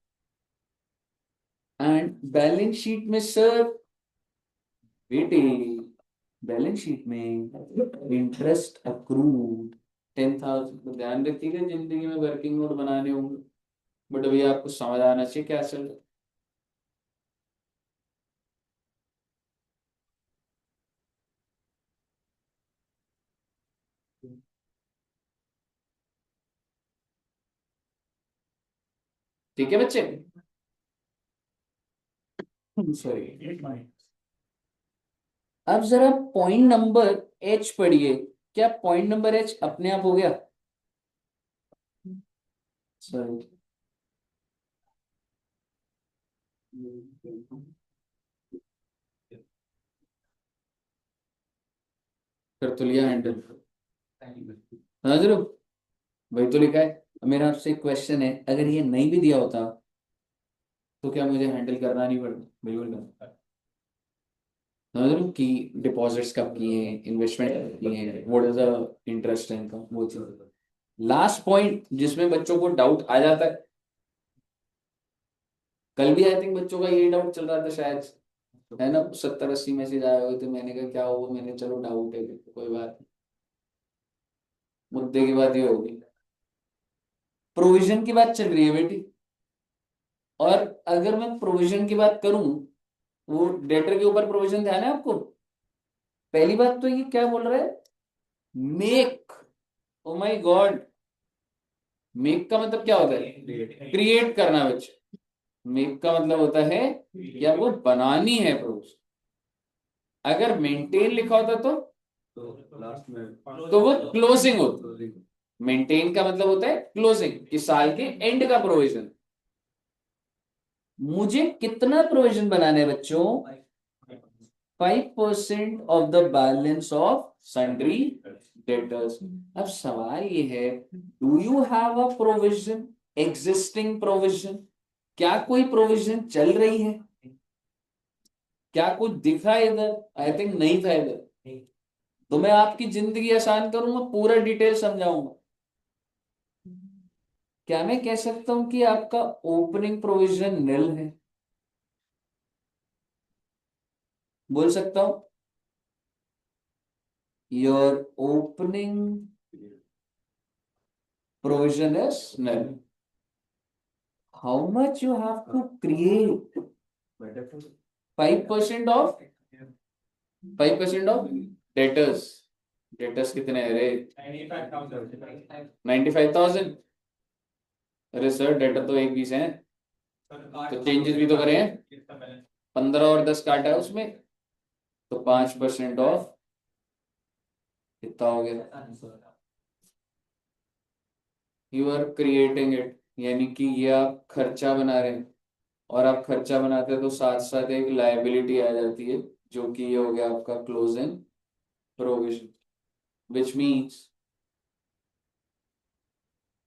एंड बैलेंस शीट में सर बेटे, बैलेंस शीट में इंटरेस्ट अक्रूड 10,000, ध्यान रखिएगा जिंदगी में वर्किंग नोट बनाने होंगे, बट अभी आपको समझ आना चाहिए क्या चल रहा है। ठीक है बच्चे? सॉरी। अब जरा पॉइंट नंबर एच पढ़िए। क्या पॉइंट नंबर एच अपने आप हो गया? सॉरी, कर तो लिया हैंडल। समझ रहे हो? वही तो लिखा है। अब मेरा आपसे एक क्वेश्चन है, अगर ये नहीं भी दिया होता तो क्या मुझे हैंडल करना नहीं पड़ता? बिल्कुल करना। समझ रहे हो कि डिपॉजिट्स कब किए हैं, इन्वेस्टमेंट कब किए हैं, what is the interest income, वो चीज। लास्ट पॉइंट जिसमें बच्चों को डाउट आ जाता है, कल भी आई थिंक बच्चों का यही डाउट चल रहा था शायद, है ना? 70-80 मैसेज आए हुए थे, मैंने कहा क्या हुआ, मैंने चलो डाउट है कोई बात नहीं। मुद्दे की बात ये होगी, प्रोविजन की बात चल रही है बेटी। और अगर मैं प्रोविजन की बात करूं, वो डेटर के ऊपर प्रोविजन ध्यान है आपको? पहली बात तो ये क्या बोल रहा है, make. Oh my God, make का मतलब क्या होता है? क्रिएट करना बच्चे। मेक का मतलब होता है कि आपको बनानी है प्रोविजन। अगर मेंटेन लिखा होता तो वो क्लोजिंग होती। मेंटेन का मतलब होता है क्लोजिंग, कि साल के एंड का प्रोविजन। मुझे कितना प्रोविजन बनाना है बच्चों? 5% of the balance of sundry debtors. अब सवाल ये है, do you have a provision, existing provision? क्या कोई प्रोविजन चल रही है? क्या कुछ दिखा है इधर? आई थिंक नहीं था इधर। तो मैं आपकी जिंदगी आसान करूंगा, पूरा डिटेल समझाऊंगा। क्या मैं कह सकता हूं कि आपका ओपनिंग प्रोविजन निल है? बोल सकता हूं your opening provision is nil. How much you have to create? 5% of 5% of debtors. Debtors कितने हैं रे? 95,000। अरे सर डेटर तो एक 20 है, तो चेंजेस भी तो करे हैं। 15 और 10 काटा है उसमें, तो 5% ऑफ कितना हो गया? यू आर क्रिएटिंग इट, यानी कि ये आप खर्चा बना रहे हैं। और आप खर्चा बनाते हैं तो साथ साथ एक लायबिलिटी आ जाती है, जो कि ये हो गया आपका क्लोजिंग प्रोविजन। विच मीन्स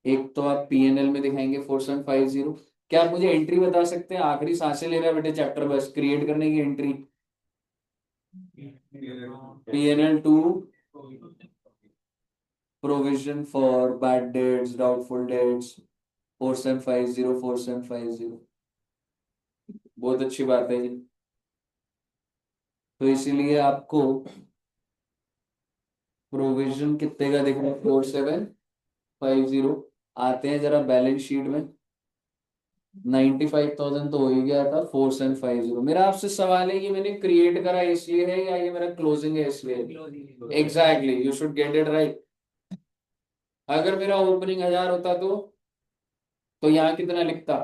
एक तो आप पीएनएल में दिखाएंगे 4750। क्या आप मुझे एंट्री बता सकते हैं? आखिरी सांसें ले रहे हैं बेटे चैप्टर, बस क्रिएट करने की entry. PNL to provision for bad debts, doubtful debts, 4750 4750। बहुत अच्छी बात है जी। तो इसीलिए आपको प्रोविजन कितने का दिख रहा है? 4750। आते हैं जरा बैलेंस शीट में। 95,000 तो हो ही गया था, 4750। मेरा आपसे सवाल है, ये मैंने क्रिएट करा इसलिए है या ये मेरा क्लोजिंग है इसलिए? Exactly, you should get it right. अगर मेरा ओपनिंग 1000 होता तो यहाँ कितना लिखता?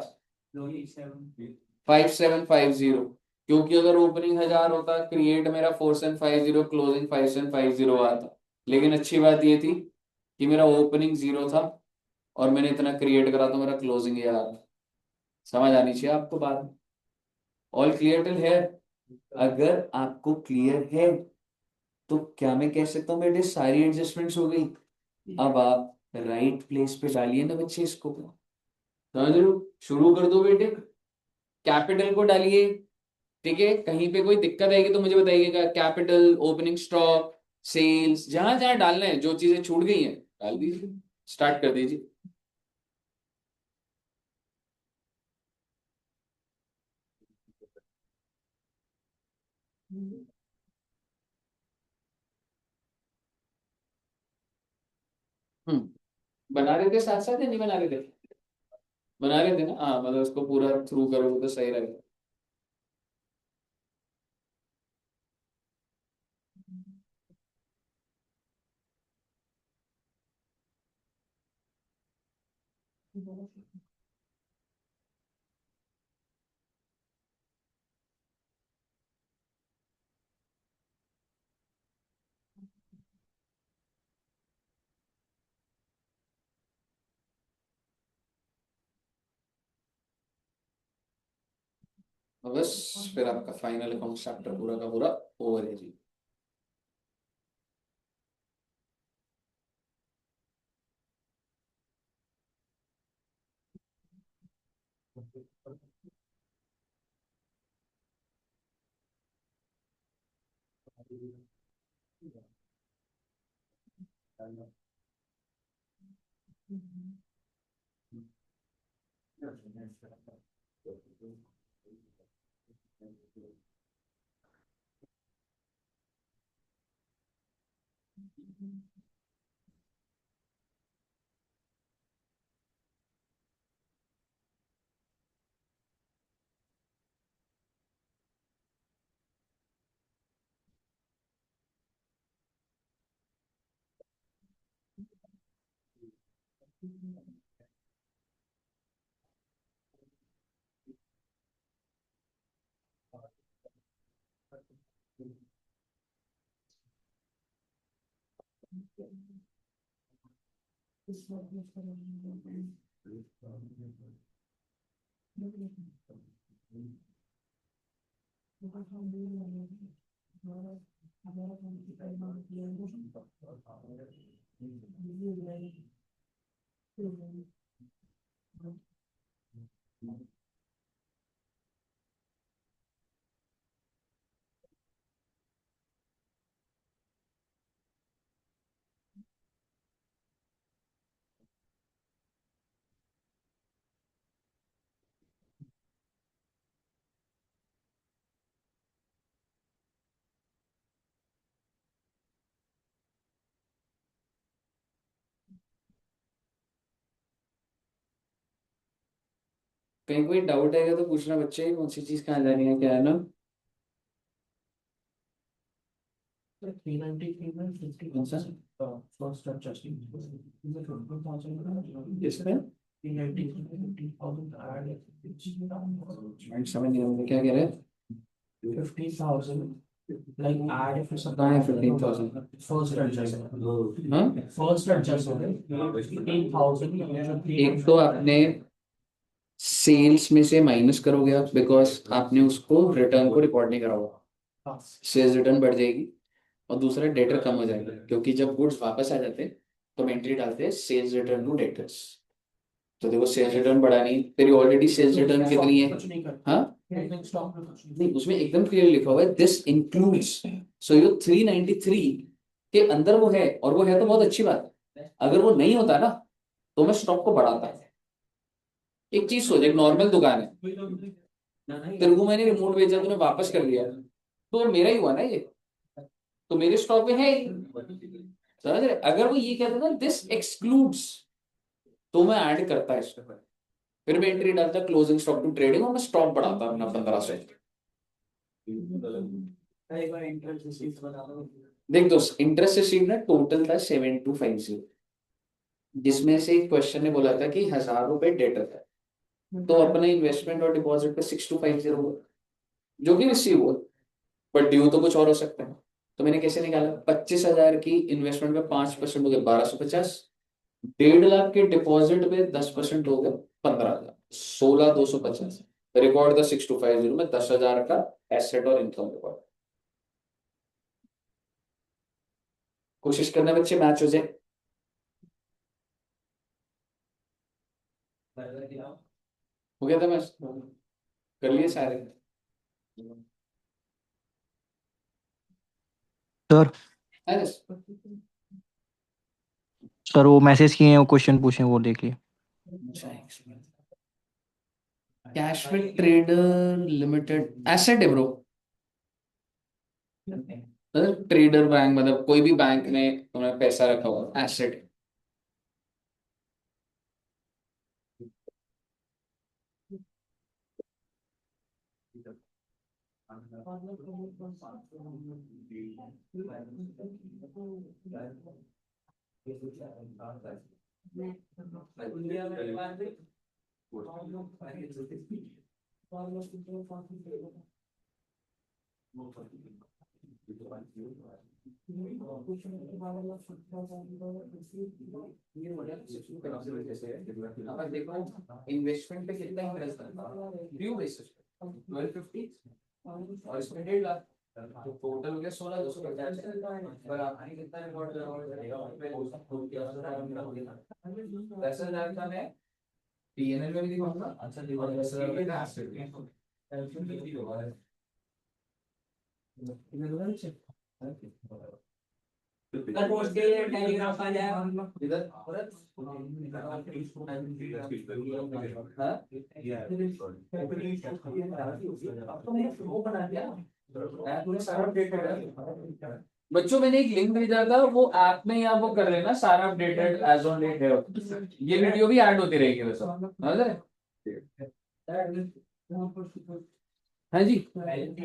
5750। क्योंकि अगर ओपनिंग 1000 होता, क्रिएट मेरा 4750, क्लोजिंग 5750 आता। लेकिन अच्छी बात ये थी कि मेरा ओपनिंग 0 था और मैंने इतना क्रिएट करा तो मेरा क्लोजिंग यार, समझ आनी चाहिए आपको बात। ऑल क्लियर टिल है? अगर आपको क्लियर है तो क्या मैं कह सकता हूँ बेटे सारी एडजस्टमेंट्स हो गई? अब आप राइट प्लेस पे डालिए ना बच्चे इसको, समझ रहे हो? शुरू कर दो बेटे, कैपिटल को डालिए। ठीक है, कहीं पे कोई दिक्कत आएगी तो मुझे बताइएगा। कैपिटल, ओपनिंग स्टॉक, सेल्स, जहां जहां डालना है, जो चीजें छूट गई हैं डाल दीजिए, स्टार्ट कर दीजिए। बना रहे थे साथ साथ या नहीं बना रहे थे? बना रहे थे ना, हाँ, मतलब उसको पूरा थ्रू करोगे तो सही रहेगा। तो बस फिर आपका फाइनल अकाउंट चैप्टर पूरा का पूरा ओवर है जी। कहीं कोई डाउट आएगा तो पूछना बच्चे, कौन सी चीज कहाँ जानी है, क्या है ना? 393 में 50 कौन सा फर्स्ट एडजस्टिंग इसमें 393 में 50,000 ऐड समझ नहीं आया क्या कह रहे हैं? 50,000 like add if it's कहाँ है 15,000? first adjustment हाँ first adjustment 15,000 एक तो आपने सेल्स में से माइनस करोगे आप, बिकॉज आपने उसको रिटर्न को रिकॉर्ड नहीं करा होगा, सेल्स रिटर्न बढ़ जाएगी। और दूसरा डेटर कम हो जाएगा, क्योंकि जब गुड्स वापस आ जाते हैं तो हम एंट्री डालते हैं सेल्स रिटर्न टू डेटर्स। तो देखो सेल्स रिटर्न बढ़ानी, तेरी ऑलरेडी सेल्स रिटर्न कितनी है? हाँ नहीं, उसमें एकदम क्लियर लिखा हुआ है दिस इंक्लूड्स। सो यो 393 के अंदर वो है, और वो है तो बहुत अच्छी बात है। अगर वो नहीं होता ना तो मैं स्टॉक को बढ़ाता। एक चीज सोच, एक नॉर्मल दुकान है, तेरे को मैंने रिमोट भेजा, तूने वापस कर लिया, तो मेरा ही हुआ ना ये, तो मेरे स्टॉक में है ही। समझ रहे? अगर वो ये कहता ना दिस एक्सक्लूड्स, तो मैं ऐड करता है इसमें। फिर मैं एंट्री डालता क्लोजिंग स्टॉक टू ट्रेडिंग और मैं स्टॉक बढ़ाता अपना 1500। देख दोस्त, इंटरेस्ट रिसीव ना टोटल था 7250, जिसमें से एक क्वेश्चन ने बोला था कि 1000 रुपए डेटर है, तो अपने इन्वेस्टमेंट और डिपॉजिट पे 6250 हुआ, जो कि रिसीव हुआ, पर ड्यू तो कुछ और हो सकता है। तो मैंने कैसे निकाला, 25,000 की इन्वेस्टमेंट पे 5% हो गया 1250, 1.5 लाख के डिपॉजिट पे 10% हो गया 15,000, 16,250। रिकॉर्ड द 6250 में 10,000 का एसेट और इनकम रिकॉर्ड। कोशिश करना बच्चे मैच हो जाए। हो गया था मैच, कर लिए सारे। सर अरे सर वो मैसेज किए हैं, वो क्वेश्चन पूछे हैं, वो देखिए। कैश में ट्रेडर लिमिटेड एसेट है ब्रो। ट्रेडर बैंक मतलब कोई भी बैंक में तुमने पैसा रखा हुआ एसेट। इन्वेस्टमेंट पे कितना इंटरेस्ट था ड्यू बेसिस पे 1250 और इसमें 1.5 लाख, तो टोटल हो गया 16,250। पर आपने कितना रिकॉर्ड करोगे? 10,000 का मैं पीएनएल में भी दिखाऊंगा। अच्छा, 10,000 का एसेट बच्चों, मैंने एक लिंक भेजा था, वो ऐप में या वो कर लेना, सारा अपडेटेड एज ऑन डेट है। ये वीडियो भी ऐड होती रहेगी वैसे, समझ रहे? हाँ जी, बैलेंस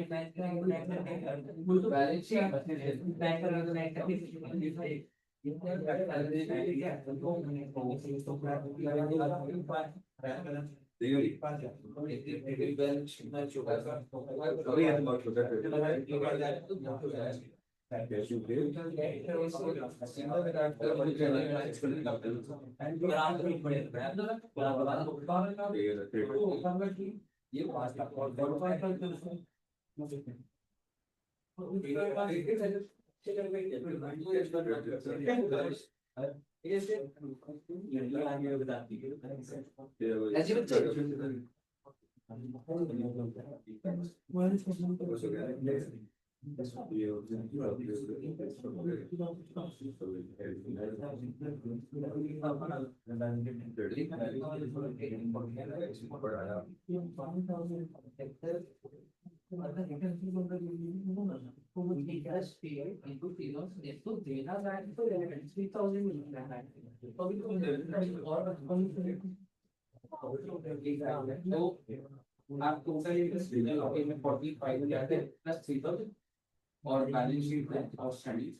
ऐसे बच्चे तो आप टोटल इंटरेस्ट में 45 जाते हैं प्लस 3,000 और बैलेंस शीट में आउटस्टैंडिंग।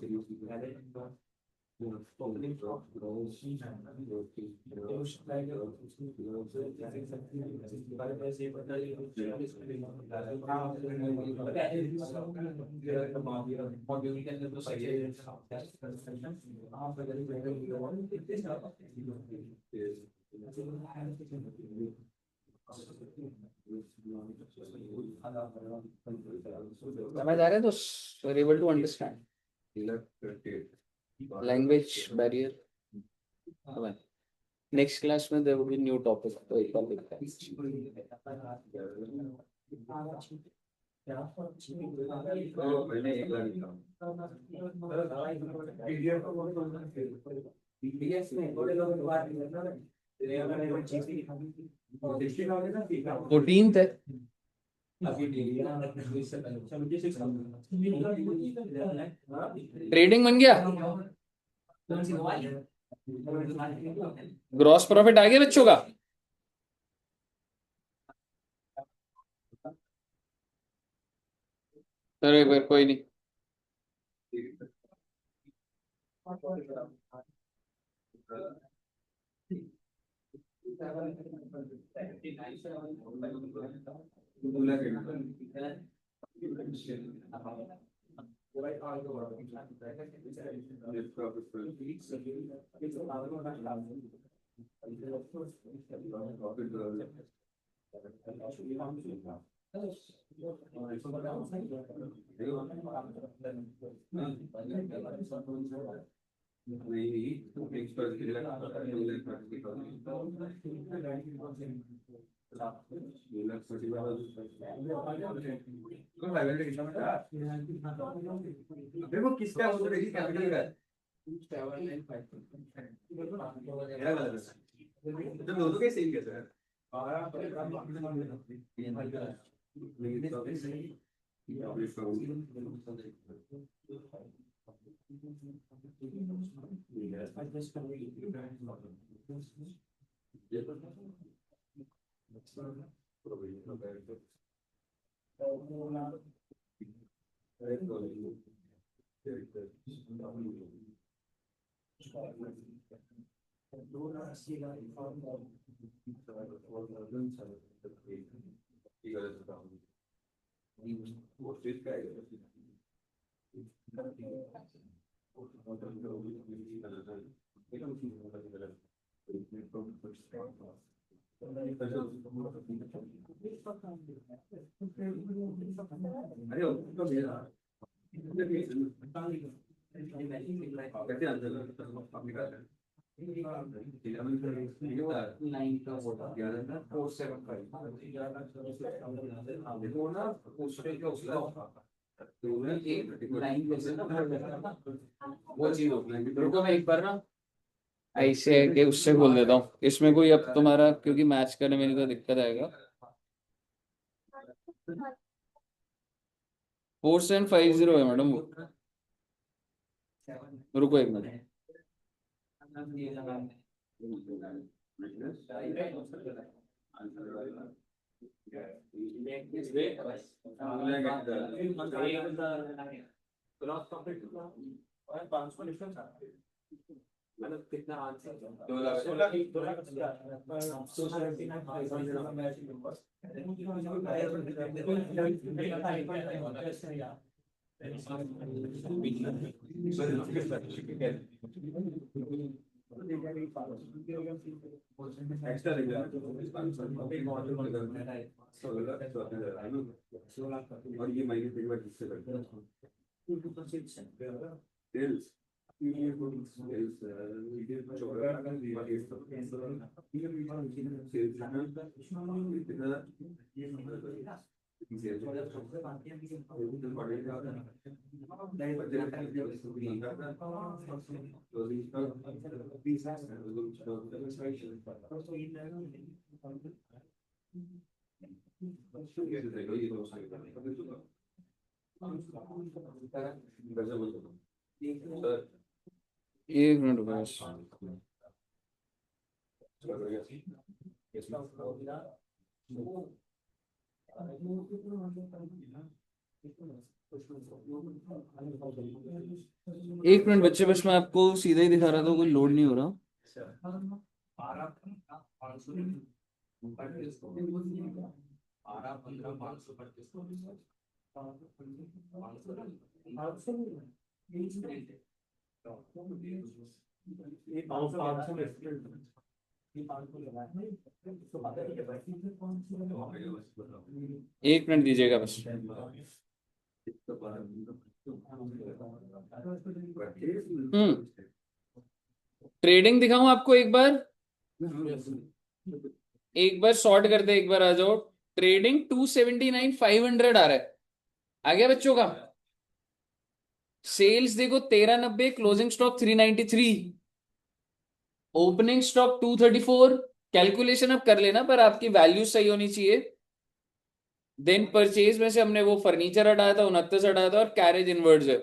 समझ आ रहा है तो able to understand language barrier. Next class में there will be new topic, तो एक बार देखते हैं। 14th है। ट्रेडिंग बन गया, ग्रॉस प्रॉफिट आ गया बच्चों का। चलो एक बार, कोई नहीं। देखो किसका वो देखिए कैपिटल का है। मेरा गलत है तो दोनों के सेम कैसे है। अरे तो मेरा कैसे आंसर आपने कहा था। वो चीज रुको मैं एक बार ना ऐसे है कि उससे बोल देता हूँ, इसमें कोई अब तुम्हारा क्योंकि मैच करने में तो दिक्कत आएगा। 4750 है मैडम वो। रुको एक मिनट। मतलब कितना आंसर एक्स्ट्रा और ये महीने एक बार किससे करते हैं सेल्स एक मिनट रुको बस। एक मिनट बच्चे, बस मैं आपको सीधा ही दिखा रहा था, कोई लोड नहीं हो रहा। एक मिनट दीजिएगा बस। ट्रेडिंग दिखाऊं आपको एक बार? एक बार शॉर्ट करते, एक बार आ जाओ। ट्रेडिंग 279,500 आ रहा है। आ गया बच्चों का? सेल्स देखो 1390, closing stock 393, opening stock 234। Calculation अब कर लेना, पर आपकी वैल्यू सही होनी चाहिए। देन परचेज में से हमने वो फर्नीचर हटाया था, 29 हटाया था, और कैरेज इनवर्ड्स है,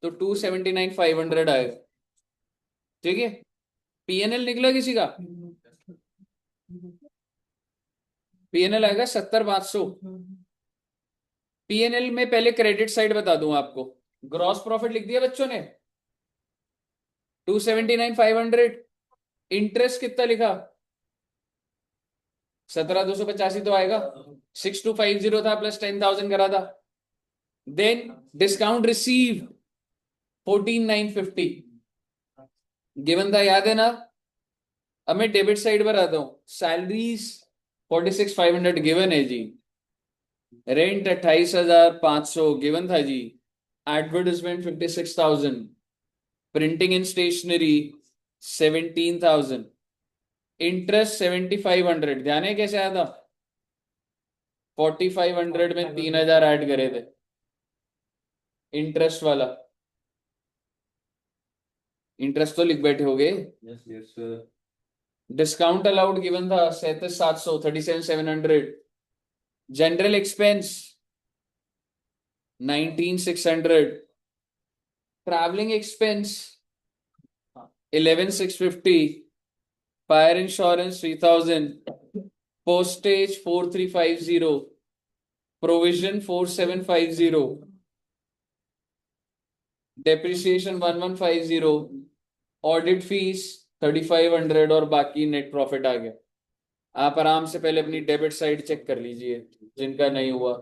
तो 279,500 आएगा। ठीक है। पीएनएल निकला किसी का? पीएनएल आएगा 70,500। पीएनएल में पहले क्रेडिट साइड बता दूं आपको। ग्रॉस प्रॉफिट लिख दिया बच्चों ने 279,500। इंटरेस्ट कितना लिखा 17,285 तो आएगा। 6,250 था प्लस 10,000 करा था। देन डिस्काउंट रिसीव 14,950 गिवन था, याद है ना। अब मैं डेबिट साइड पर आता हूं। सैलरीज 46,500 गिवन है जी। रेंट 28,500 गिवन था जी। Advertisement 56,000। Printing and stationery 17,000। Interest 7,500। ध्यान है कैसे आया था। 4,500 में 3,000 ऐड करे थे इंटरेस्ट वाला। इंटरेस्ट तो लिख बैठे होगे। Yes yes sir. Discount allowed given था 37,700 37,700। General expense 19,600। Travelling expense 11,650। Fire insurance 3,000। Postage 4,350। Provision 4,750। Depreciation 1,150। Audit fees 3,500 और बाकी नेट प्रॉफिट आ गया। आप आराम से पहले अपनी डेबिट साइड चेक कर लीजिए जिनका नहीं हुआ।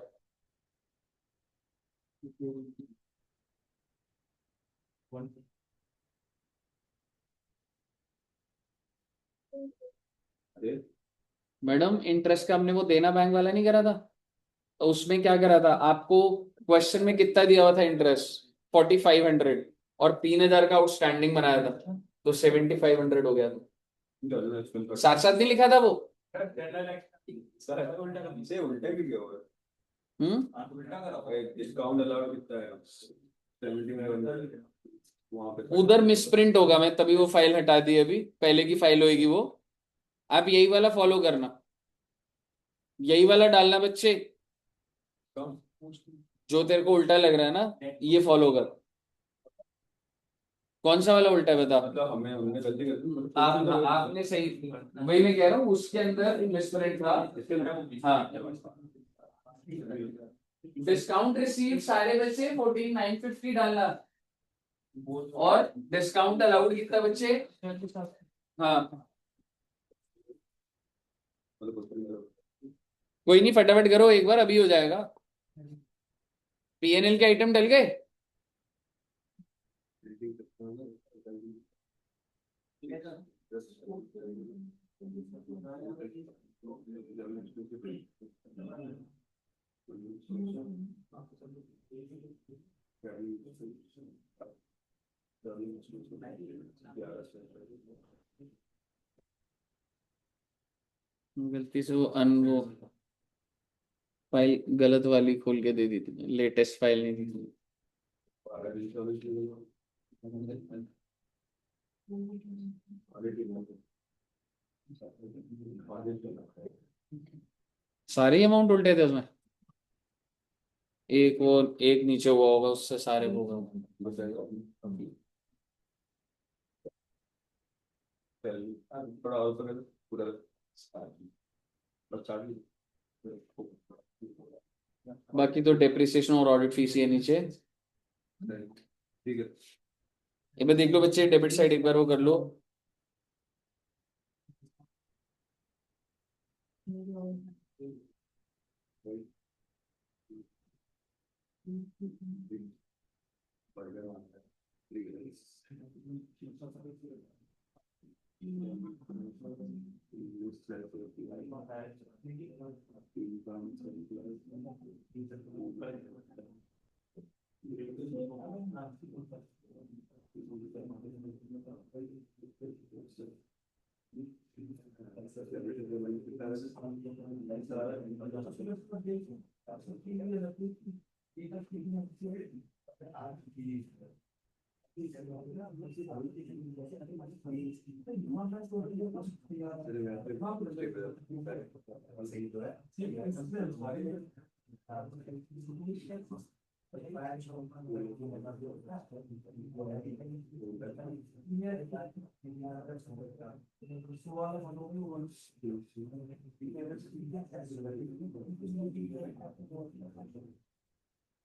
अरे मैडम इंटरेस्ट का हमने वो देना बैंक वाला नहीं करा था, तो उसमें क्या करा था आपको। क्वेश्चन में कितना दिया हुआ था इंटरेस्ट 4,500 और 3,000 का आउटस्टैंडिंग बनाया था, तो 7,500 हो गया था। साथ साथ नहीं लिखा था वो। सर इसे उल्टा भी क्या हुआ? उल्टा करा डिस्काउंट अलाउड कितना है 75 वहां पे उधर मिसप्रिंट होगा, मैं तभी वो फाइल हटा दी। अभी पहले की फाइल होगी वो। आप यही वाला फॉलो करना, यही वाला डालना बच्चे। जो तेरे को उल्टा लग रहा है ना ये फॉलो कर। कौन सा वाला उल्टा है बता। मतलब हमें हमने गलती कर दी आपने सही, वही मैं कह रहा हूँ उसके अंदर मिसप्रिंट था। हाँ डिस्काउंट रिसीव सारे बच्चे 14,950 डालना। और डिस्काउंट अलाउड कितना बच्चे। हाँ कोई नहीं, फटाफट करो एक बार, अभी हो जाएगा। पीएनएल के आइटम डल गए। गलती से वो फाइल गलत वाली खोल के दे दी थी, लेटेस्ट फाइल नहीं थी। सारे अमाउंट उल्टे थे उसमें। एक वो एक नीचे हुआ होगा उससे सारे हो गए। थोड़ा और तो पूरा बाकी तो डेप्रिसिएशन और ऑडिट फीस ये नीचे। ठीक है। एक बार देख लो बच्चे डेबिट साइड एक बार वो कर लो।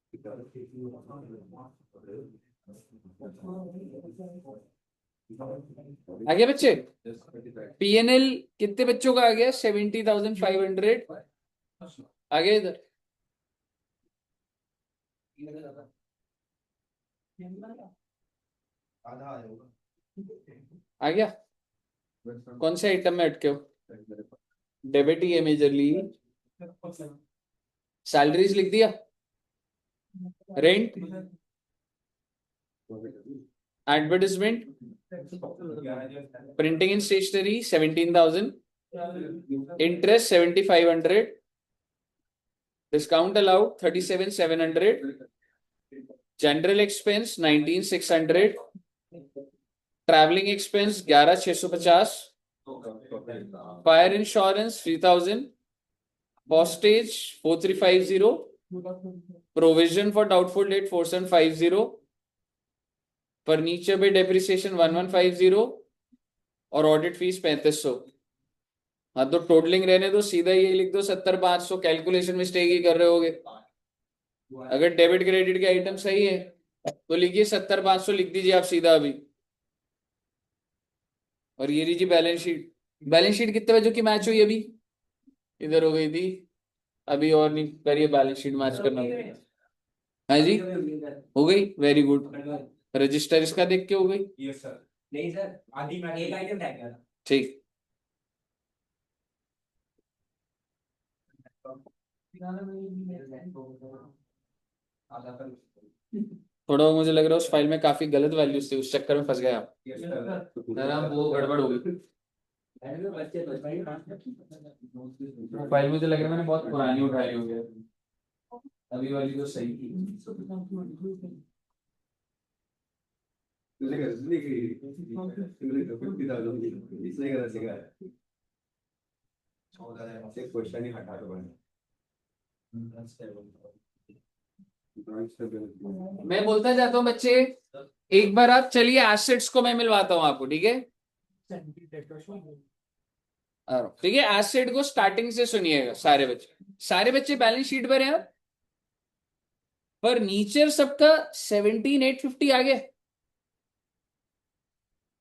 आ गया बच्चे? पीएनएल कितने बच्चों का आ गया? 70,500 आ गया इधर। आ गया? कौन से आइटम में अटके हो? डेबिट ही है मेजरली। सैलरीज लिख दिया, rent, advertisement, printing and stationery 17,000, interest 7,500, discount allowed 37,700, general expense 19,600, travelling expense 11,650, fire insurance 3,000, postage 4350, provision for doubtful debt 4750, furniture पे डेप्रिसिएशन 1150 और ऑडिट फीस 3500। हाँ तो टोटलिंग रहने दो, सीधा ये लिख दो 70,500। कैलकुलेशन मिस्टेक ही कर रहे होगे। अगर डेबिट क्रेडिट के आइटम सही है तो लिखिए 70,500 लिख दीजिए आप सीधा अभी। और ये लीजिए बैलेंस शीट। बैलेंस शीट कितने बजे की मैच हुई अभी? इधर हो गई थी अभी, और नहीं करिए बैलेंस शीट मैच करना। हाँ जी हो गई, वेरी गुड। रजिस्टर इसका देख के हो गई? Yes sir. नहीं सर, आधी मैं एक आइटम रह गया था। ठीक। थोड़ा मुझे लग रहा है उस फाइल में काफी गलत वैल्यूज थे, उस चक्कर में फंस गए आप। जरा वो गड़बड़ हो गई फाइल। मुझे लग रहा है मैंने बहुत पुरानी उठाई हो गया, अभी वाली तो सही थी। क्वेश्चन ही हटा दो। मैं बोलता जाता हूँ बच्चे, एक बार आप चलिए एसेट्स को मैं मिलवाता हूँ आपको, ठीक है? ठीक है, एसेट को स्टार्टिंग से सुनिएगा सारे बच्चे। सारे बच्चे बैलेंस शीट पर हैं आप? फर्नीचर सबका 17,850 आ गया।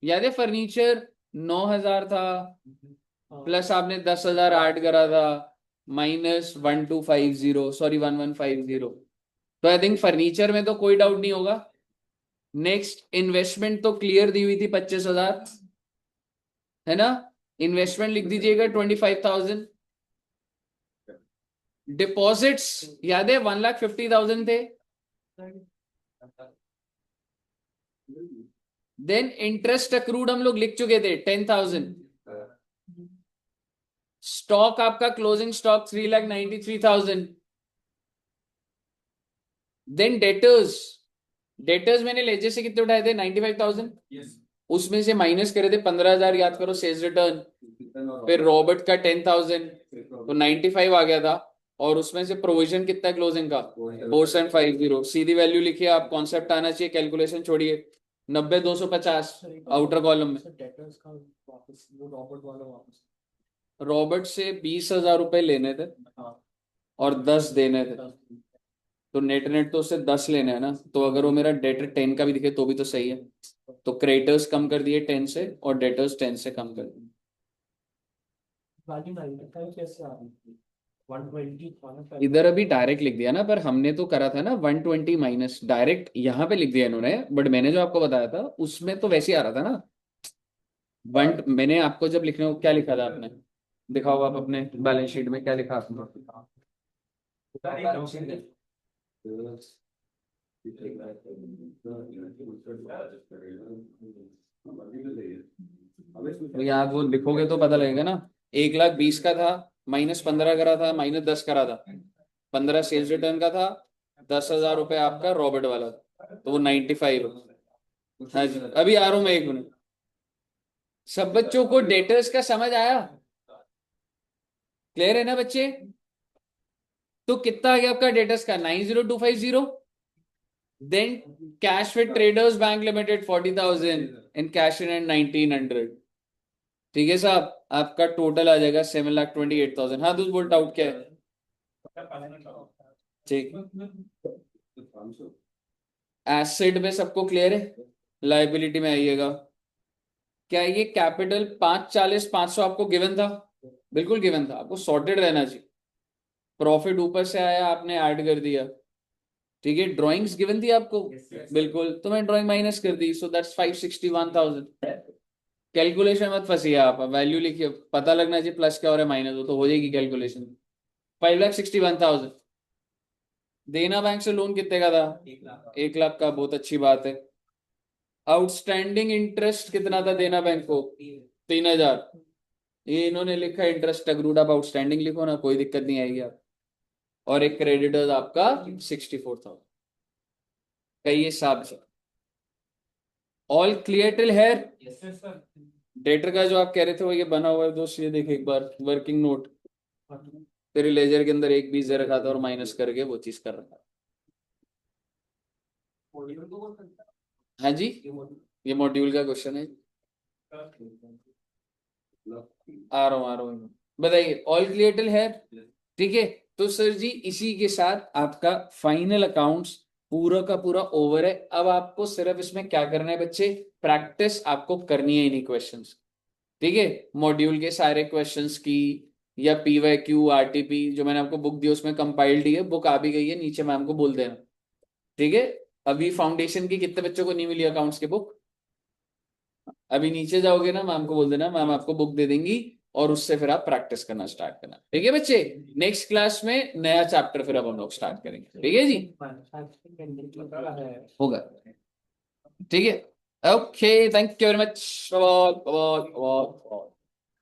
याद है फर्नीचर 9,000 था, प्लस आपने 10,000 ऐड करा था, माइनस 1250, सॉरी 1150। तो आई थिंक फर्नीचर में तो कोई डाउट नहीं होगा। नेक्स्ट इन्वेस्टमेंट तो क्लियर दी हुई थी 25,000, है ना? इन्वेस्टमेंट लिख दीजिएगा 25,000। डिपॉजिट्स याद है 1,50,000 थे। देन इंटरेस्ट अक्रूड हम लोग लिख चुके थे 10,000। स्टॉक आपका closing stock 3,93,000। Then debtors, debtors मैंने लेजे से कितने उठाए थे? 95,000। उसमें से माइनस करे थे 15,000, याद करो सेल्स रिटर्न। फिर रॉबर्ट का 10,000 तो 95 आ गया था। और उसमें से प्रोविजन कितना क्लोजिंग का? 4,750। सीधी वैल्यू लिखिए आप, कॉन्सेप्ट आना चाहिए, कैलकुलेशन छोड़िए। 90,250 आउटर कॉलम में। रॉबर्ट से 20,000 रुपए लेने थे और 10 देने थे, तो नेट नेट तो उससे 10 लेने हैं ना। तो अगर वो मेरा डेटर 10 का भी दिखे तो भी तो सही है। तो क्रेडिटर्स कम कर दिए 10 से और डेटर्स 10 से कम कर दिए। इधर अभी डायरेक्ट लिख दिया ना, पर हमने तो करा था ना 120 माइनस, डायरेक्ट यहाँ पे लिख दिया इन्होंने। बट मैंने जो आपको बताया था उसमें तो वैसे ही आ रहा था ना। मैंने आपको जब लिखने को क्या लिखा था आपने, दिखाओ आप अपने बैलेंस शीट में क्या लिखा आपने। तो यहाँ वो लिखोगे तो पता लगेगा ना। 1,20,000 का था, -15 करा था, -10 करा था, 15 सेल्स रिटर्न का था, 10,000 रुपए आपका रॉबर्ट वाला था, तो वो 95। हाँ जी अभी आ रहा हूँ मैं, 1 मिनट। सब बच्चों को डेटर्स का समझ आया? क्लियर है ना बच्चे? तो कितना आ गया आपका डेटर्स का? 90,250। Then cash with traders bank limited 40,000 and cash in hand 1,900। ठीक है साहब, आपका टोटल आ जाएगा 7,28,000। हाँ दूध बोल्ट आउट क्या है? ठीक, एसेट में सबको क्लियर है, लाइबिलिटी में आइएगा। क्या ये कैपिटल 540 500 आपको गिवन था? बिल्कुल गिवन था, आपको सॉर्टेड रहना चाहिए। प्रॉफिट ऊपर से आया, आपने ऐड कर दिया, ठीक है। ड्राइंग्स गिवन थी आपको, बिल्कुल, तो मैं ड्राइंग माइनस कर दी, सो दैट्स 561,000। कैलकुलेशन मत फंसिए आप, वैल्यू लिखिए, पता लगना चाहिए प्लस क्या हो रहा है माइनस हो, तो हो जाएगी कैलकुलेशन। 5,61,000। देना बैंक से लोन कितने का था? 1 लाख का, बहुत अच्छी बात है। आउटस्टैंडिंग इंटरेस्ट कितना था देना बैंक को? 3,000। ये इन्होंने लिखा इंटरेस्ट अक्रूड, आप आउटस्टैंडिंग लिखो ना, कोई दिक्कत नहीं आएगी आप। और एक क्रेडिटर्स आपका 64,000 का, ये हिसाब से all clear till here. Debtor का जो आप कह रहे थे वो ये बना हुआ है दोस्त, ये देखे एक बार, वर्किंग नोट, तेरे लेजर के अंदर एक 20 रखा था और माइनस करके वो चीज कर रखा। हाँ जी, ये मॉड्यूल का क्वेश्चन है। आ रहा हूँ, बताइए ऑल क्लियर टिल हेयर, ठीक है। तो सर जी इसी के साथ आपका फाइनल अकाउंट्स पूरा का पूरा ओवर है। अब आपको सिर्फ इसमें क्या करना है बच्चे, प्रैक्टिस आपको करनी है इन्हीं क्वेश्चंस, ठीक है। मॉड्यूल के सारे क्वेश्चंस की, या PYQ RTP जो मैंने आपको बुक दी उसमें कंपाइल्ड ही है, बुक आ भी गई है, नीचे मैम को बोल देना, ठीक है। अभी फाउंडेशन की कितने बच्चों को नहीं मिली अकाउंट्स की बुक? अभी नीचे जाओगे ना, मैम को बोल देना, मैम आपको बुक दे देंगी, और उससे फिर आप प्रैक्टिस करना स्टार्ट करना, ठीक है बच्चे। नेक्स्ट क्लास में नया चैप्टर फिर अब हम लोग स्टार्ट करेंगे, ठीक है जी, होगा, ठीक है। Okay, thank you very much,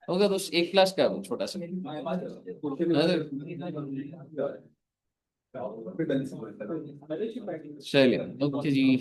होगा दोस्त। एक क्लास का है, छोटा सा। चलिए, ओके जी।